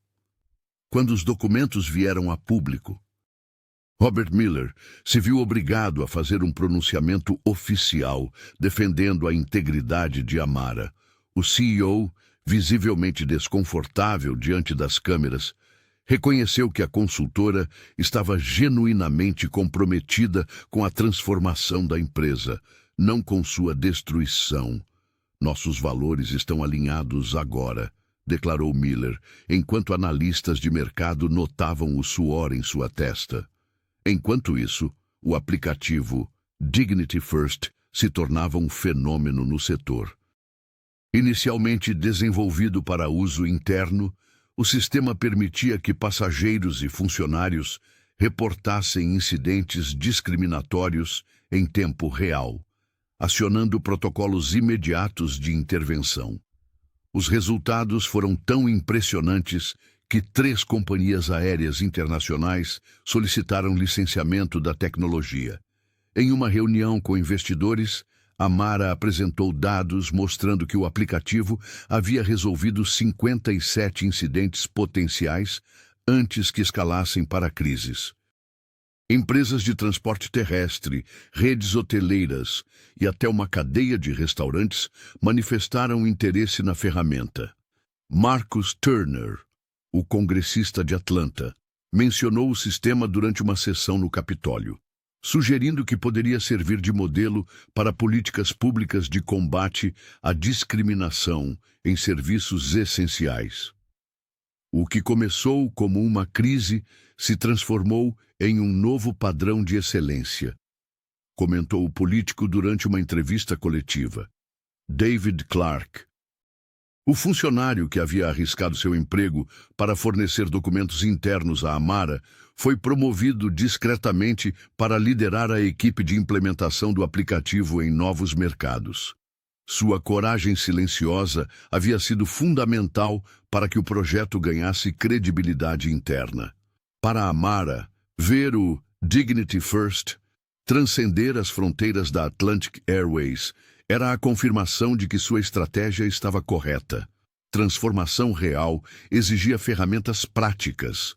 Quando os documentos vieram a público, Robert Miller se viu obrigado a fazer um pronunciamento oficial defendendo a integridade de Amara. O CEO, visivelmente desconfortável diante das câmeras, reconheceu que a consultora estava genuinamente comprometida com a transformação da empresa, não com sua destruição. Nossos valores estão alinhados agora, declarou Miller, enquanto analistas de mercado notavam o suor em sua testa. Enquanto isso, o aplicativo Dignity First se tornava um fenômeno no setor. Inicialmente desenvolvido para uso interno, o sistema permitia que passageiros e funcionários reportassem incidentes discriminatórios em tempo real, acionando protocolos imediatos de intervenção. Os resultados foram tão impressionantes que 3 companhias aéreas internacionais solicitaram licenciamento da tecnologia. Em uma reunião com investidores, Amara apresentou dados mostrando que o aplicativo havia resolvido 57 incidentes potenciais antes que escalassem para crises. Empresas de transporte terrestre, redes hoteleiras e até uma cadeia de restaurantes manifestaram interesse na ferramenta. Marcus Turner, o congressista de Atlanta, mencionou o sistema durante uma sessão no Capitólio, sugerindo que poderia servir de modelo para políticas públicas de combate à discriminação em serviços essenciais. O que começou como uma crise se transformou em um novo padrão de excelência, comentou o político durante uma entrevista coletiva. David Clark, o funcionário que havia arriscado seu emprego para fornecer documentos internos a Amara, foi promovido discretamente para liderar a equipe de implementação do aplicativo em novos mercados. Sua coragem silenciosa havia sido fundamental para que o projeto ganhasse credibilidade interna. Para Amara, ver o Dignity First transcender as fronteiras da Atlantic Airways era a confirmação de que sua estratégia estava correta. Transformação real exigia ferramentas práticas,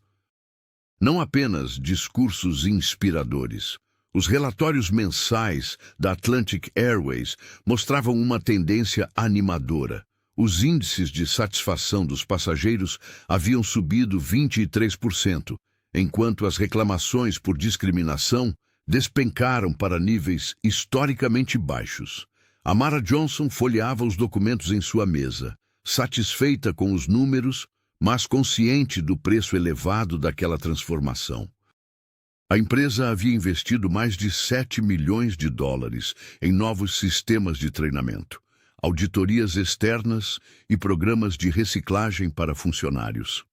não apenas discursos inspiradores. Os relatórios mensais da Atlantic Airways mostravam uma tendência animadora. Os índices de satisfação dos passageiros haviam subido 23%, enquanto as reclamações por discriminação despencaram para níveis historicamente baixos. Amara Johnson folheava os documentos em sua mesa, satisfeita com os números, mas consciente do preço elevado daquela transformação. A empresa havia investido mais de 7 milhões de dólares em novos sistemas de treinamento, auditorias externas e programas de reciclagem para funcionários.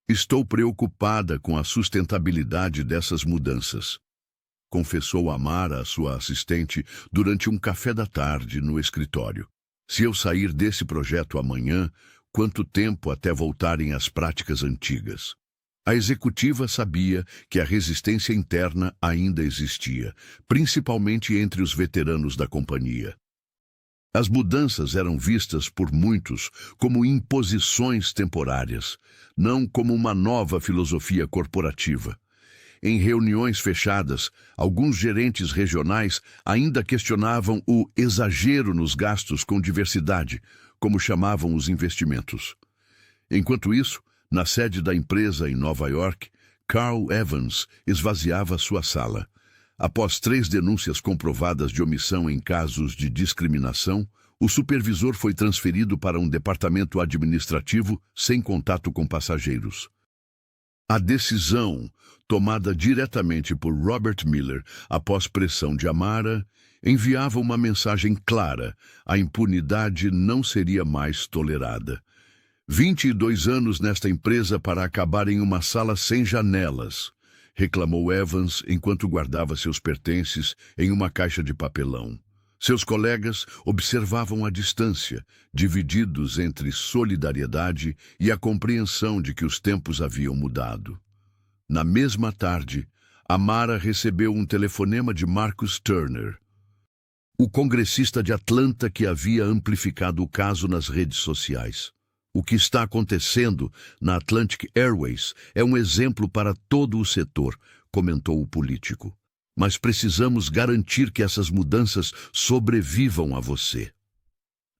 Estou preocupada com a sustentabilidade dessas mudanças, confessou Amara à sua assistente durante um café da tarde no escritório. Se eu sair desse projeto amanhã, quanto tempo até voltarem às práticas antigas? A executiva sabia que a resistência interna ainda existia, principalmente entre os veteranos da companhia. As mudanças eram vistas por muitos como imposições temporárias, não como uma nova filosofia corporativa. Em reuniões fechadas, alguns gerentes regionais ainda questionavam o exagero nos gastos com diversidade, como chamavam os investimentos. Enquanto isso, na sede da empresa em Nova York, Carl Evans esvaziava sua sala. Após 3 denúncias comprovadas de omissão em casos de discriminação, o supervisor foi transferido para um departamento administrativo sem contato com passageiros. A decisão, tomada diretamente por Robert Miller após pressão de Amara, enviava uma mensagem clara: a impunidade não seria mais tolerada. 22 anos nesta empresa para acabar em uma sala sem janelas, reclamou Evans enquanto guardava seus pertences em uma caixa de papelão. Seus colegas observavam à distância, divididos entre solidariedade e a compreensão de que os tempos haviam mudado. Na mesma tarde, Amara recebeu um telefonema de Marcus Turner, o congressista de Atlanta que havia amplificado o caso nas redes sociais. O que está acontecendo na Atlantic Airways é um exemplo para todo o setor, comentou o político. Mas precisamos garantir que essas mudanças sobrevivam a você.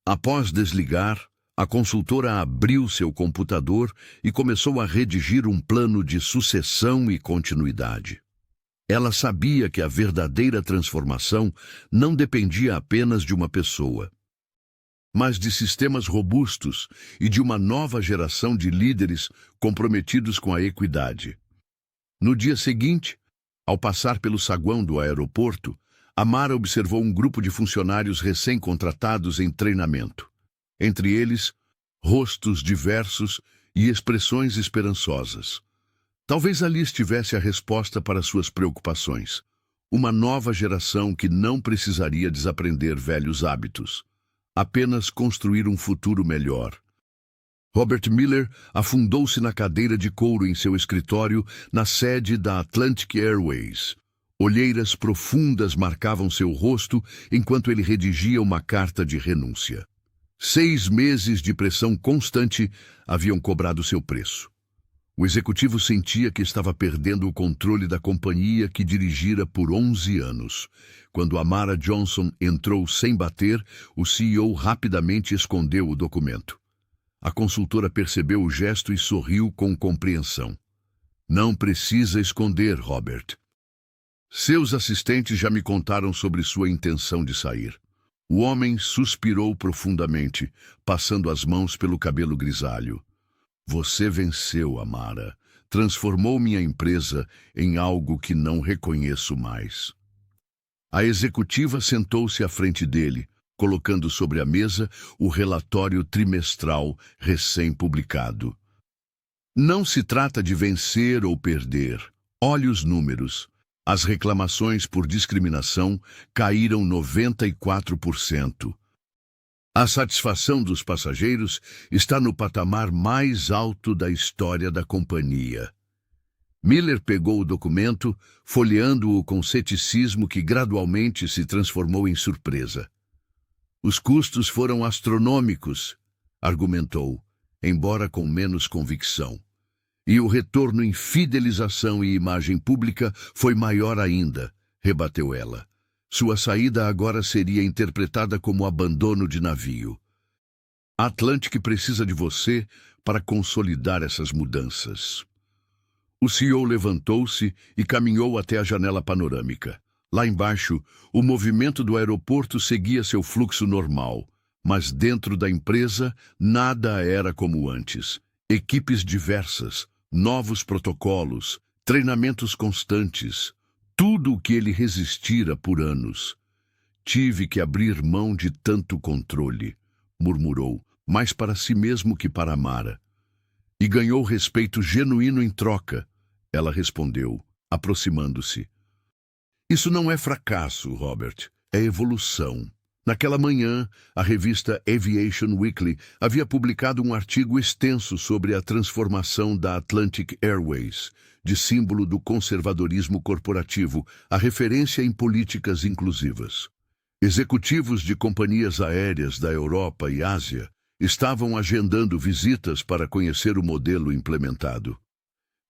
Após desligar, a consultora abriu seu computador e começou a redigir um plano de sucessão e continuidade. Ela sabia que a verdadeira transformação não dependia apenas de uma pessoa, mas de sistemas robustos e de uma nova geração de líderes comprometidos com a equidade. No dia seguinte, ao passar pelo saguão do aeroporto, Amara observou um grupo de funcionários recém-contratados em treinamento. Entre eles, rostos diversos e expressões esperançosas. Talvez ali estivesse a resposta para suas preocupações. Uma nova geração que não precisaria desaprender velhos hábitos. Apenas construir um futuro melhor. Robert Miller afundou-se na cadeira de couro em seu escritório na sede da Atlantic Airways. Olheiras profundas marcavam seu rosto enquanto ele redigia uma carta de renúncia. 6 meses de pressão constante haviam cobrado seu preço. O executivo sentia que estava perdendo o controle da companhia que dirigira por 11 anos. Quando Amara Johnson entrou sem bater, o CEO rapidamente escondeu o documento. A consultora percebeu o gesto e sorriu com compreensão. Não precisa esconder, Robert. Seus assistentes já me contaram sobre sua intenção de sair. O homem suspirou profundamente, passando as mãos pelo cabelo grisalho. Você venceu, Amara. Transformou minha empresa em algo que não reconheço mais. A executiva sentou-se à frente dele, colocando sobre a mesa o relatório trimestral recém-publicado. Não se trata de vencer ou perder. Olhe os números. As reclamações por discriminação caíram 94%. A satisfação dos passageiros está no patamar mais alto da história da companhia. Miller pegou o documento, folheando-o com ceticismo que gradualmente se transformou em surpresa. Os custos foram astronômicos, argumentou, embora com menos convicção. E o retorno em fidelização e imagem pública foi maior ainda, rebateu ela. Sua saída agora seria interpretada como abandono de navio. A Atlantic precisa de você para consolidar essas mudanças. O CEO levantou-se e caminhou até a janela panorâmica. Lá embaixo, o movimento do aeroporto seguia seu fluxo normal, mas dentro da empresa nada era como antes. Equipes diversas, novos protocolos, treinamentos constantes, tudo o que ele resistira por anos. Tive que abrir mão de tanto controle, murmurou, mais para si mesmo que para Amara. E ganhou respeito genuíno em troca, ela respondeu, aproximando-se. Isso não é fracasso, Robert, é evolução. Naquela manhã, a revista Aviation Weekly havia publicado um artigo extenso sobre a transformação da Atlantic Airways, de símbolo do conservadorismo corporativo, a referência em políticas inclusivas. Executivos de companhias aéreas da Europa e Ásia estavam agendando visitas para conhecer o modelo implementado.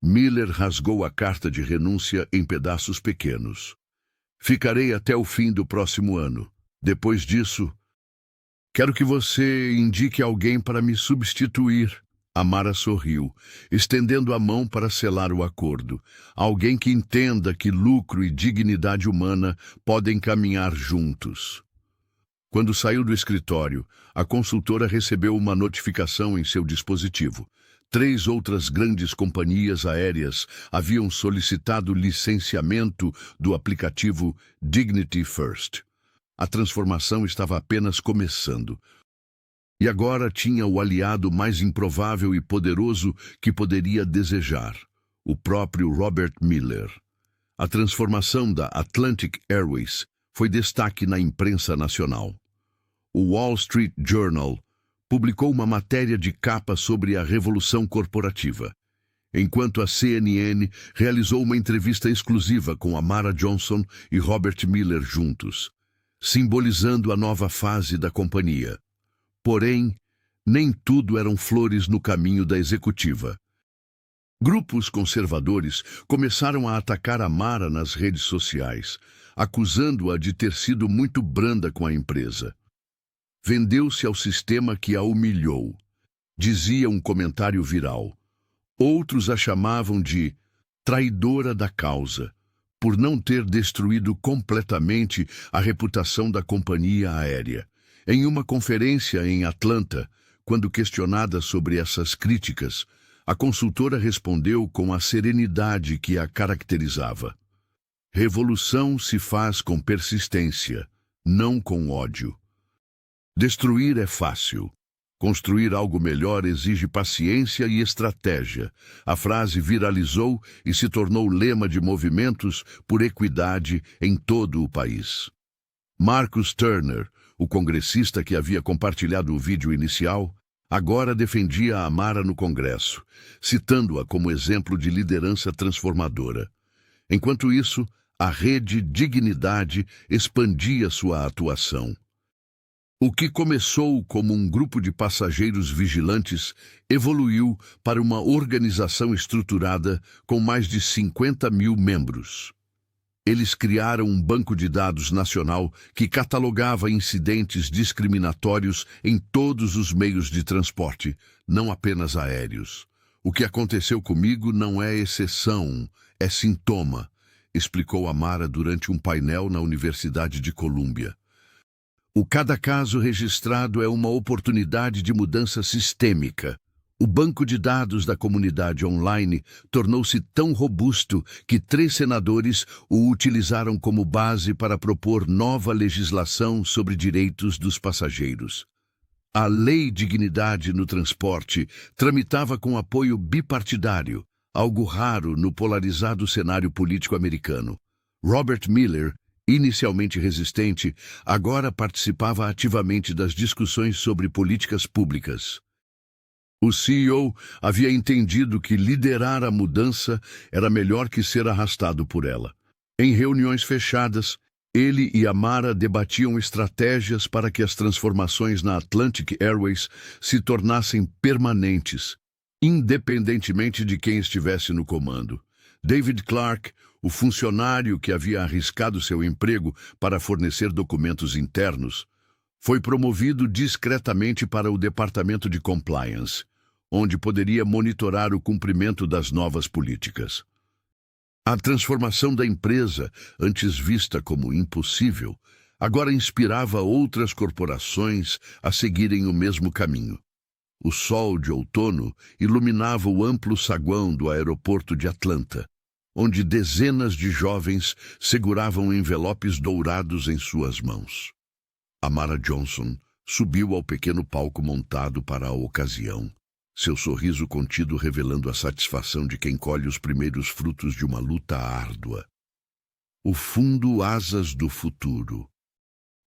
Miller rasgou a carta de renúncia em pedaços pequenos. Ficarei até o fim do próximo ano. Depois disso, quero que você indique alguém para me substituir. Amara sorriu, estendendo a mão para selar o acordo. Alguém que entenda que lucro e dignidade humana podem caminhar juntos. Quando saiu do escritório, a consultora recebeu uma notificação em seu dispositivo. 3 outras grandes companhias aéreas haviam solicitado licenciamento do aplicativo Dignity First. A transformação estava apenas começando. E agora tinha o aliado mais improvável e poderoso que poderia desejar, o próprio Robert Miller. A transformação da Atlantic Airways foi destaque na imprensa nacional. O Wall Street Journal publicou uma matéria de capa sobre a revolução corporativa, enquanto a CNN realizou uma entrevista exclusiva com Amara Johnson e Robert Miller juntos, simbolizando a nova fase da companhia. Porém, nem tudo eram flores no caminho da executiva. Grupos conservadores começaram a atacar Amara nas redes sociais, acusando-a de ter sido muito branda com a empresa. Vendeu-se ao sistema que a humilhou, dizia um comentário viral. Outros a chamavam de traidora da causa, por não ter destruído completamente a reputação da companhia aérea. Em uma conferência em Atlanta, quando questionada sobre essas críticas, a consultora respondeu com a serenidade que a caracterizava. Revolução se faz com persistência, não com ódio. Destruir é fácil. Construir algo melhor exige paciência e estratégia. A frase viralizou e se tornou lema de movimentos por equidade em todo o país. Marcus Turner, o congressista que havia compartilhado o vídeo inicial, agora defendia a Amara no Congresso, citando-a como exemplo de liderança transformadora. Enquanto isso, a rede Dignidade expandia sua atuação. O que começou como um grupo de passageiros vigilantes evoluiu para uma organização estruturada com mais de 50 mil membros. Eles criaram um banco de dados nacional que catalogava incidentes discriminatórios em todos os meios de transporte, não apenas aéreos. O que aconteceu comigo não é exceção, é sintoma, explicou Amara durante um painel na Universidade de Colômbia. Cada caso registrado é uma oportunidade de mudança sistêmica. O banco de dados da comunidade online tornou-se tão robusto que 3 senadores o utilizaram como base para propor nova legislação sobre direitos dos passageiros. A Lei Dignidade no Transporte tramitava com apoio bipartidário, algo raro no polarizado cenário político americano. Robert Miller, inicialmente resistente, agora participava ativamente das discussões sobre políticas públicas. O CEO havia entendido que liderar a mudança era melhor que ser arrastado por ela. Em reuniões fechadas, ele e Amara debatiam estratégias para que as transformações na Atlantic Airways se tornassem permanentes, independentemente de quem estivesse no comando. David Clark, o funcionário que havia arriscado seu emprego para fornecer documentos internos, foi promovido discretamente para o Departamento de Compliance, onde poderia monitorar o cumprimento das novas políticas. A transformação da empresa, antes vista como impossível, agora inspirava outras corporações a seguirem o mesmo caminho. O sol de outono iluminava o amplo saguão do aeroporto de Atlanta, onde dezenas de jovens seguravam envelopes dourados em suas mãos. Amara Johnson subiu ao pequeno palco montado para a ocasião, seu sorriso contido revelando a satisfação de quem colhe os primeiros frutos de uma luta árdua. O fundo Asas do Futuro,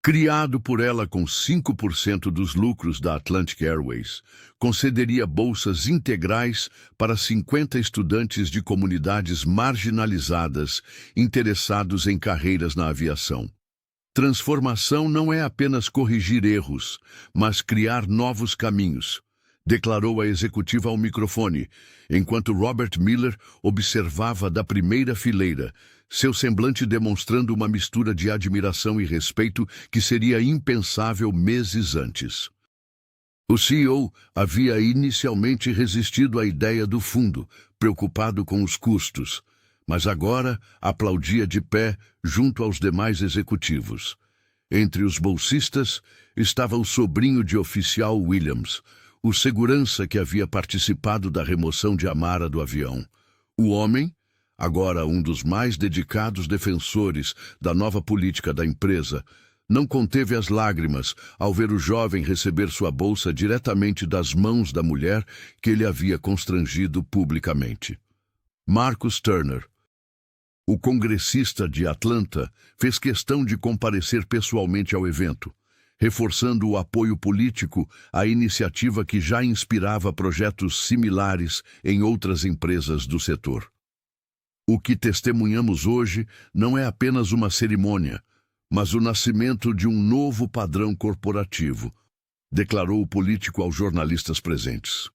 criado por ela com 5% dos lucros da Atlantic Airways, concederia bolsas integrais para 50 estudantes de comunidades marginalizadas interessados em carreiras na aviação. Transformação não é apenas corrigir erros, mas criar novos caminhos, declarou a executiva ao microfone, enquanto Robert Miller observava da primeira fileira, seu semblante demonstrando uma mistura de admiração e respeito que seria impensável meses antes. O CEO havia inicialmente resistido à ideia do fundo, preocupado com os custos, mas agora aplaudia de pé junto aos demais executivos. Entre os bolsistas estava o sobrinho de oficial Williams, o segurança que havia participado da remoção de Amara do avião. O homem, agora um dos mais dedicados defensores da nova política da empresa, não conteve as lágrimas ao ver o jovem receber sua bolsa diretamente das mãos da mulher que ele havia constrangido publicamente. Marcus Turner, o congressista de Atlanta, fez questão de comparecer pessoalmente ao evento, reforçando o apoio político à iniciativa que já inspirava projetos similares em outras empresas do setor. O que testemunhamos hoje não é apenas uma cerimônia, mas o nascimento de um novo padrão corporativo, declarou o político aos jornalistas presentes.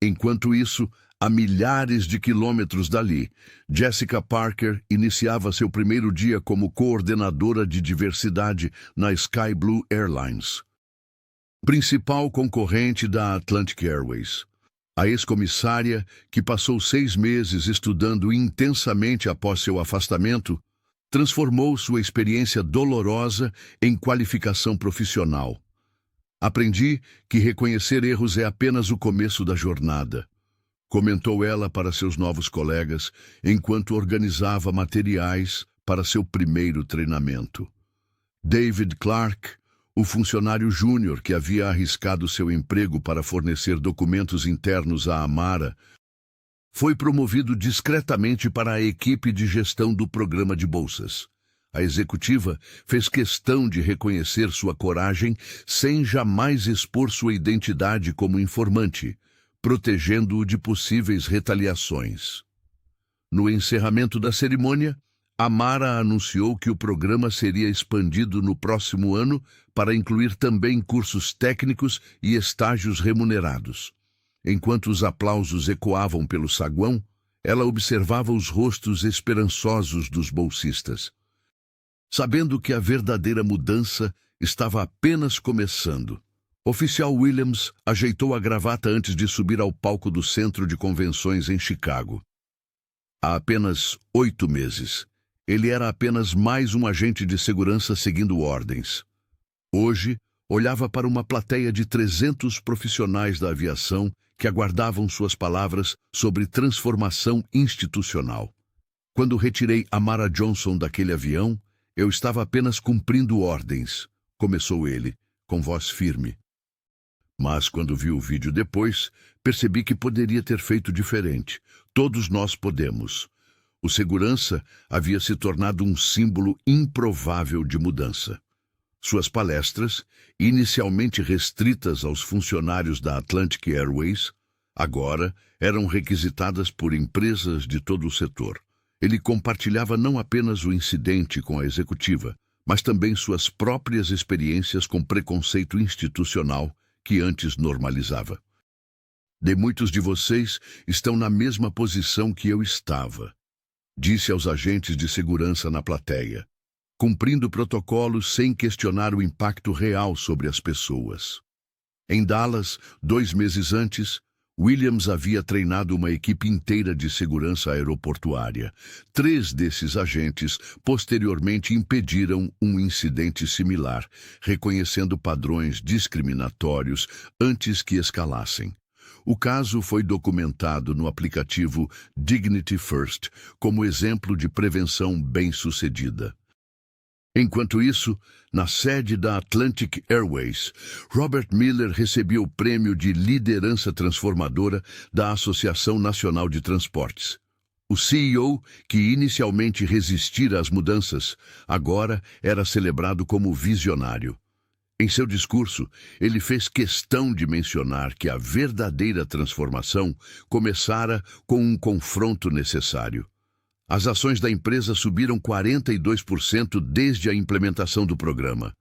Enquanto isso, a milhares de quilômetros dali, Jessica Parker iniciava seu primeiro dia como coordenadora de diversidade na Sky Blue Airlines, principal concorrente da Atlantic Airways. A ex-comissária, que passou 6 meses estudando intensamente após seu afastamento, transformou sua experiência dolorosa em qualificação profissional. Aprendi que reconhecer erros é apenas o começo da jornada, comentou ela para seus novos colegas enquanto organizava materiais para seu primeiro treinamento. David Clark, o funcionário júnior que havia arriscado seu emprego para fornecer documentos internos à Amara, foi promovido discretamente para a equipe de gestão do programa de bolsas. A executiva fez questão de reconhecer sua coragem sem jamais expor sua identidade como informante, protegendo-o de possíveis retaliações. No encerramento da cerimônia, Amara anunciou que o programa seria expandido no próximo ano para incluir também cursos técnicos e estágios remunerados. Enquanto os aplausos ecoavam pelo saguão, ela observava os rostos esperançosos dos bolsistas, sabendo que a verdadeira mudança estava apenas começando. Oficial Williams ajeitou a gravata antes de subir ao palco do Centro de Convenções em Chicago. Há apenas 8 meses, ele era apenas mais um agente de segurança seguindo ordens. Hoje, olhava para uma plateia de 300 profissionais da aviação que aguardavam suas palavras sobre transformação institucional. Quando retirei Amara Johnson daquele avião, eu estava apenas cumprindo ordens, começou ele, com voz firme. Mas quando vi o vídeo depois, percebi que poderia ter feito diferente. Todos nós podemos. O segurança havia se tornado um símbolo improvável de mudança. Suas palestras, inicialmente restritas aos funcionários da Atlantic Airways, agora eram requisitadas por empresas de todo o setor. Ele compartilhava não apenas o incidente com a executiva, mas também suas próprias experiências com preconceito institucional que antes normalizava. Muitos de vocês estão na mesma posição que eu estava, disse aos agentes de segurança na plateia, cumprindo protocolos sem questionar o impacto real sobre as pessoas. Em Dallas, 2 meses antes, Williams havia treinado uma equipe inteira de segurança aeroportuária. 3 desses agentes posteriormente impediram um incidente similar, reconhecendo padrões discriminatórios antes que escalassem. O caso foi documentado no aplicativo Dignity First como exemplo de prevenção bem-sucedida. Enquanto isso, na sede da Atlantic Airways, Robert Miller recebia o prêmio de liderança transformadora da Associação Nacional de Transportes. O CEO, que inicialmente resistira às mudanças, agora era celebrado como visionário. Em seu discurso, ele fez questão de mencionar que a verdadeira transformação começara com um confronto necessário. As ações da empresa subiram 42% desde a implementação do programa,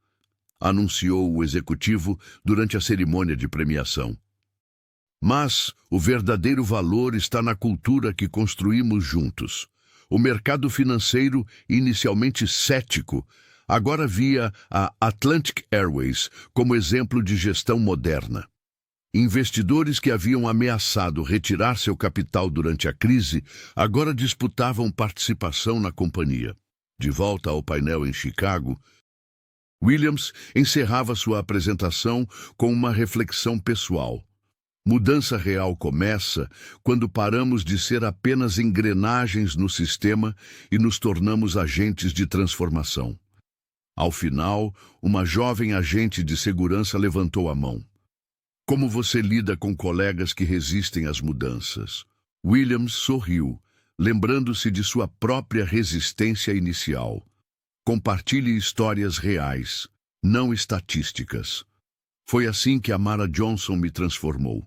anunciou o executivo durante a cerimônia de premiação. Mas o verdadeiro valor está na cultura que construímos juntos. O mercado financeiro, inicialmente cético, agora via a Atlantic Airways como exemplo de gestão moderna. Investidores que haviam ameaçado retirar seu capital durante a crise agora disputavam participação na companhia. De volta ao painel em Chicago, Williams encerrava sua apresentação com uma reflexão pessoal. Mudança real começa quando paramos de ser apenas engrenagens no sistema e nos tornamos agentes de transformação. Ao final, uma jovem agente de segurança levantou a mão. Como você lida com colegas que resistem às mudanças? Williams sorriu, lembrando-se de sua própria resistência inicial. Compartilhe histórias reais, não estatísticas. Foi assim que a Mara Johnson me transformou.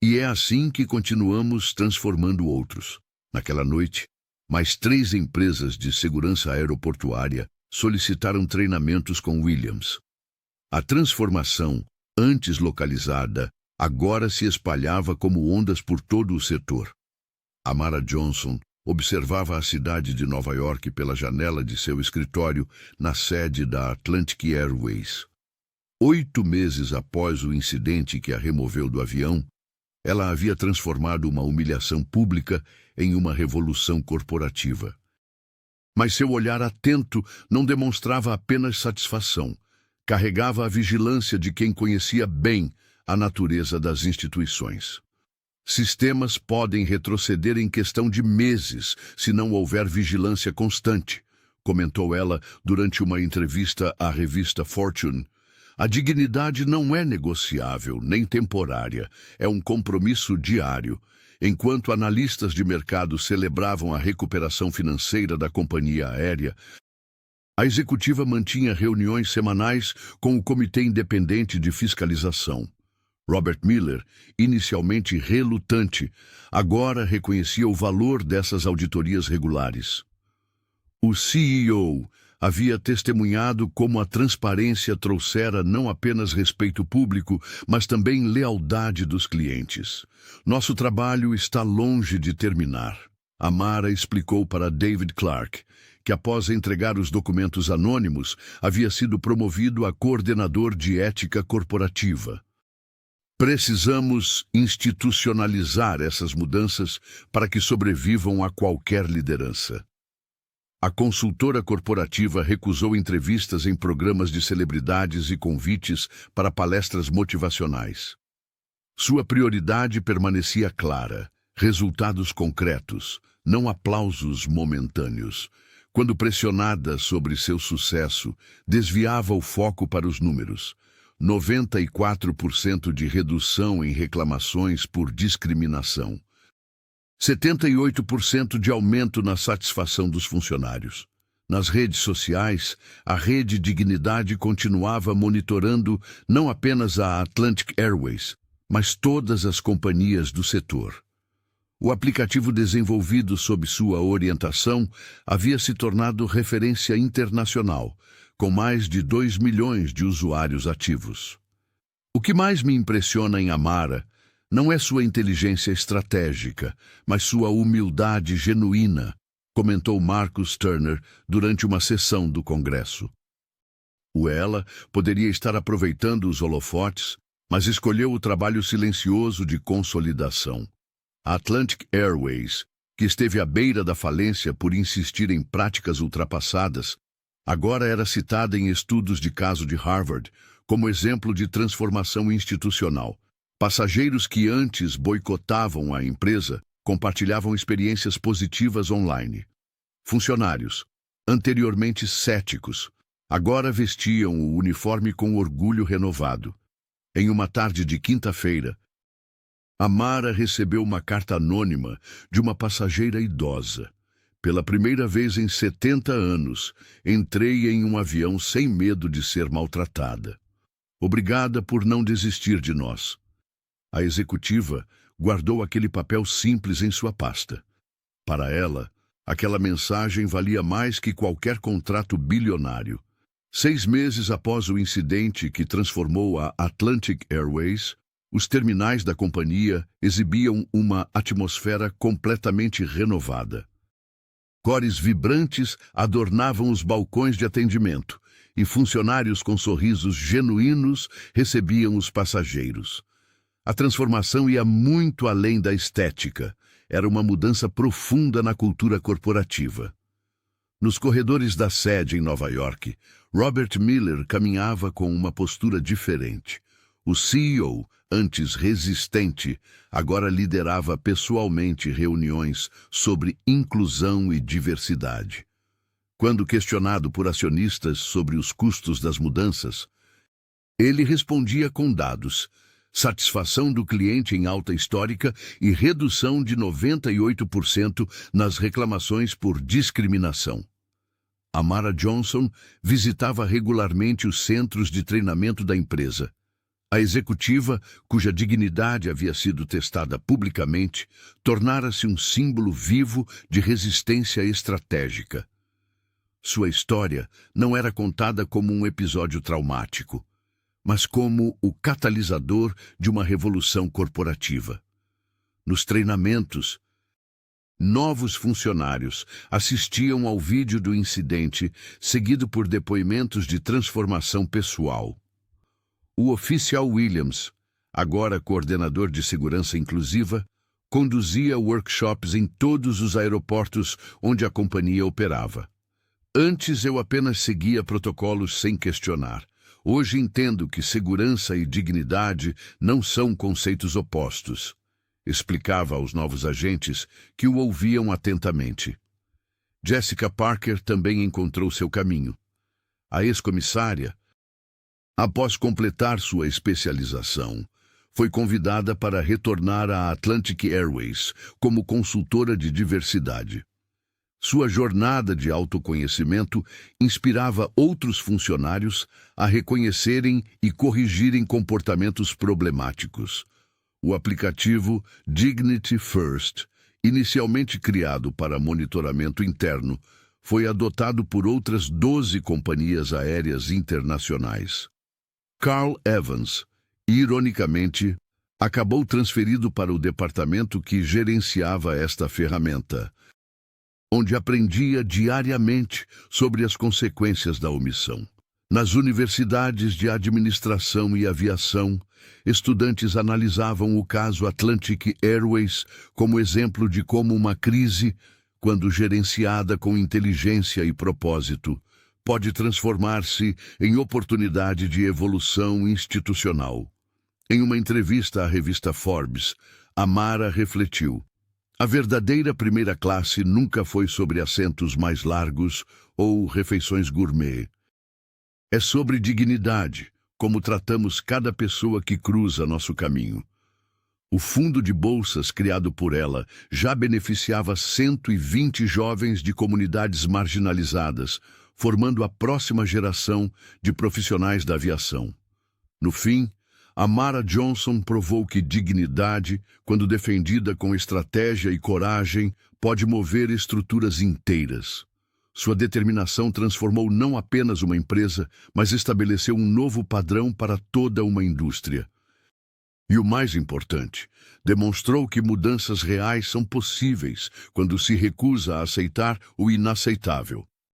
E é assim que continuamos transformando outros. Naquela noite, mais 3 empresas de segurança aeroportuária solicitaram treinamentos com Williams. A transformação, antes localizada, agora se espalhava como ondas por todo o setor. A Mara Johnson observava a cidade de Nova York pela janela de seu escritório na sede da Atlantic Airways. 8 meses após o incidente que a removeu do avião, ela havia transformado uma humilhação pública em uma revolução corporativa. Mas seu olhar atento não demonstrava apenas satisfação. Carregava a vigilância de quem conhecia bem a natureza das instituições. Sistemas podem retroceder em questão de meses se não houver vigilância constante, comentou ela durante uma entrevista à revista Fortune. A dignidade não é negociável nem temporária, é um compromisso diário. Enquanto analistas de mercado celebravam a recuperação financeira da companhia aérea, a executiva mantinha reuniões semanais com o Comitê Independente de Fiscalização. Robert Miller, inicialmente relutante, agora reconhecia o valor dessas auditorias regulares. O CEO havia testemunhado como a transparência trouxera não apenas respeito público, mas também lealdade dos clientes. Nosso trabalho está longe de terminar. A Mara explicou para David Clark que, após entregar os documentos anônimos, havia sido promovido a coordenador de ética corporativa. Precisamos institucionalizar essas mudanças para que sobrevivam a qualquer liderança. A consultora corporativa recusou entrevistas em programas de celebridades e convites para palestras motivacionais. Sua prioridade permanecia clara: resultados concretos, não aplausos momentâneos. Quando pressionada sobre seu sucesso, desviava o foco para os números. 94% de redução em reclamações por discriminação. 78% de aumento na satisfação dos funcionários. Nas redes sociais, a Rede Dignidade continuava monitorando não apenas a Atlantic Airways, mas todas as companhias do setor. O aplicativo desenvolvido sob sua orientação havia se tornado referência internacional, com mais de 2 milhões de usuários ativos. O que mais me impressiona em Amara não é sua inteligência estratégica, mas sua humildade genuína, comentou Marcus Turner durante uma sessão do Congresso. Ela poderia estar aproveitando os holofotes, mas escolheu o trabalho silencioso de consolidação. A Atlantic Airways, que esteve à beira da falência por insistir em práticas ultrapassadas, agora era citada em estudos de caso de Harvard como exemplo de transformação institucional. Passageiros que antes boicotavam a empresa compartilhavam experiências positivas online. Funcionários, anteriormente céticos, agora vestiam o uniforme com orgulho renovado. Em uma tarde de quinta-feira, Amara recebeu uma carta anônima de uma passageira idosa. Pela primeira vez em 70 anos, entrei em um avião sem medo de ser maltratada. Obrigada por não desistir de nós. A executiva guardou aquele papel simples em sua pasta. Para ela, aquela mensagem valia mais que qualquer contrato bilionário. 6 meses após o incidente que transformou a Atlantic Airways, os terminais da companhia exibiam uma atmosfera completamente renovada. Cores vibrantes adornavam os balcões de atendimento e funcionários com sorrisos genuínos recebiam os passageiros. A transformação ia muito além da estética. Era uma mudança profunda na cultura corporativa. Nos corredores da sede em Nova York, Robert Miller caminhava com uma postura diferente. O CEO, antes resistente, agora liderava pessoalmente reuniões sobre inclusão e diversidade. Quando questionado por acionistas sobre os custos das mudanças, ele respondia com dados: satisfação do cliente em alta histórica e redução de 98% nas reclamações por discriminação. Amara Johnson visitava regularmente os centros de treinamento da empresa. A executiva, cuja dignidade havia sido testada publicamente, tornara-se um símbolo vivo de resistência estratégica. Sua história não era contada como um episódio traumático, mas como o catalisador de uma revolução corporativa. Nos treinamentos, novos funcionários assistiam ao vídeo do incidente, seguido por depoimentos de transformação pessoal. O oficial Williams, agora coordenador de segurança inclusiva, conduzia workshops em todos os aeroportos onde a companhia operava. Antes eu apenas seguia protocolos sem questionar. Hoje entendo que segurança e dignidade não são conceitos opostos. Explicava aos novos agentes que o ouviam atentamente. Jessica Parker também encontrou seu caminho. A ex-comissária, após completar sua especialização, foi convidada para retornar à Atlantic Airways como consultora de diversidade. Sua jornada de autoconhecimento inspirava outros funcionários a reconhecerem e corrigirem comportamentos problemáticos. O aplicativo Dignity First, inicialmente criado para monitoramento interno, foi adotado por outras 12 companhias aéreas internacionais. Carl Evans, ironicamente, acabou transferido para o departamento que gerenciava esta ferramenta, onde aprendia diariamente sobre as consequências da omissão. Nas universidades de administração e aviação, estudantes analisavam o caso Atlantic Airways como exemplo de como uma crise, quando gerenciada com inteligência e propósito, pode transformar-se em oportunidade de evolução institucional. Em uma entrevista à revista Forbes, Amara refletiu: a verdadeira primeira classe nunca foi sobre assentos mais largos ou refeições gourmet. É sobre dignidade, como tratamos cada pessoa que cruza nosso caminho. O fundo de bolsas criado por ela já beneficiava 120 jovens de comunidades marginalizadas, formando a próxima geração de profissionais da aviação. No fim, Amara Johnson provou que dignidade, quando defendida com estratégia e coragem, pode mover estruturas inteiras. Sua determinação transformou não apenas uma empresa, mas estabeleceu um novo padrão para toda uma indústria. E o mais importante, demonstrou que mudanças reais são possíveis quando se recusa a aceitar o inaceitável.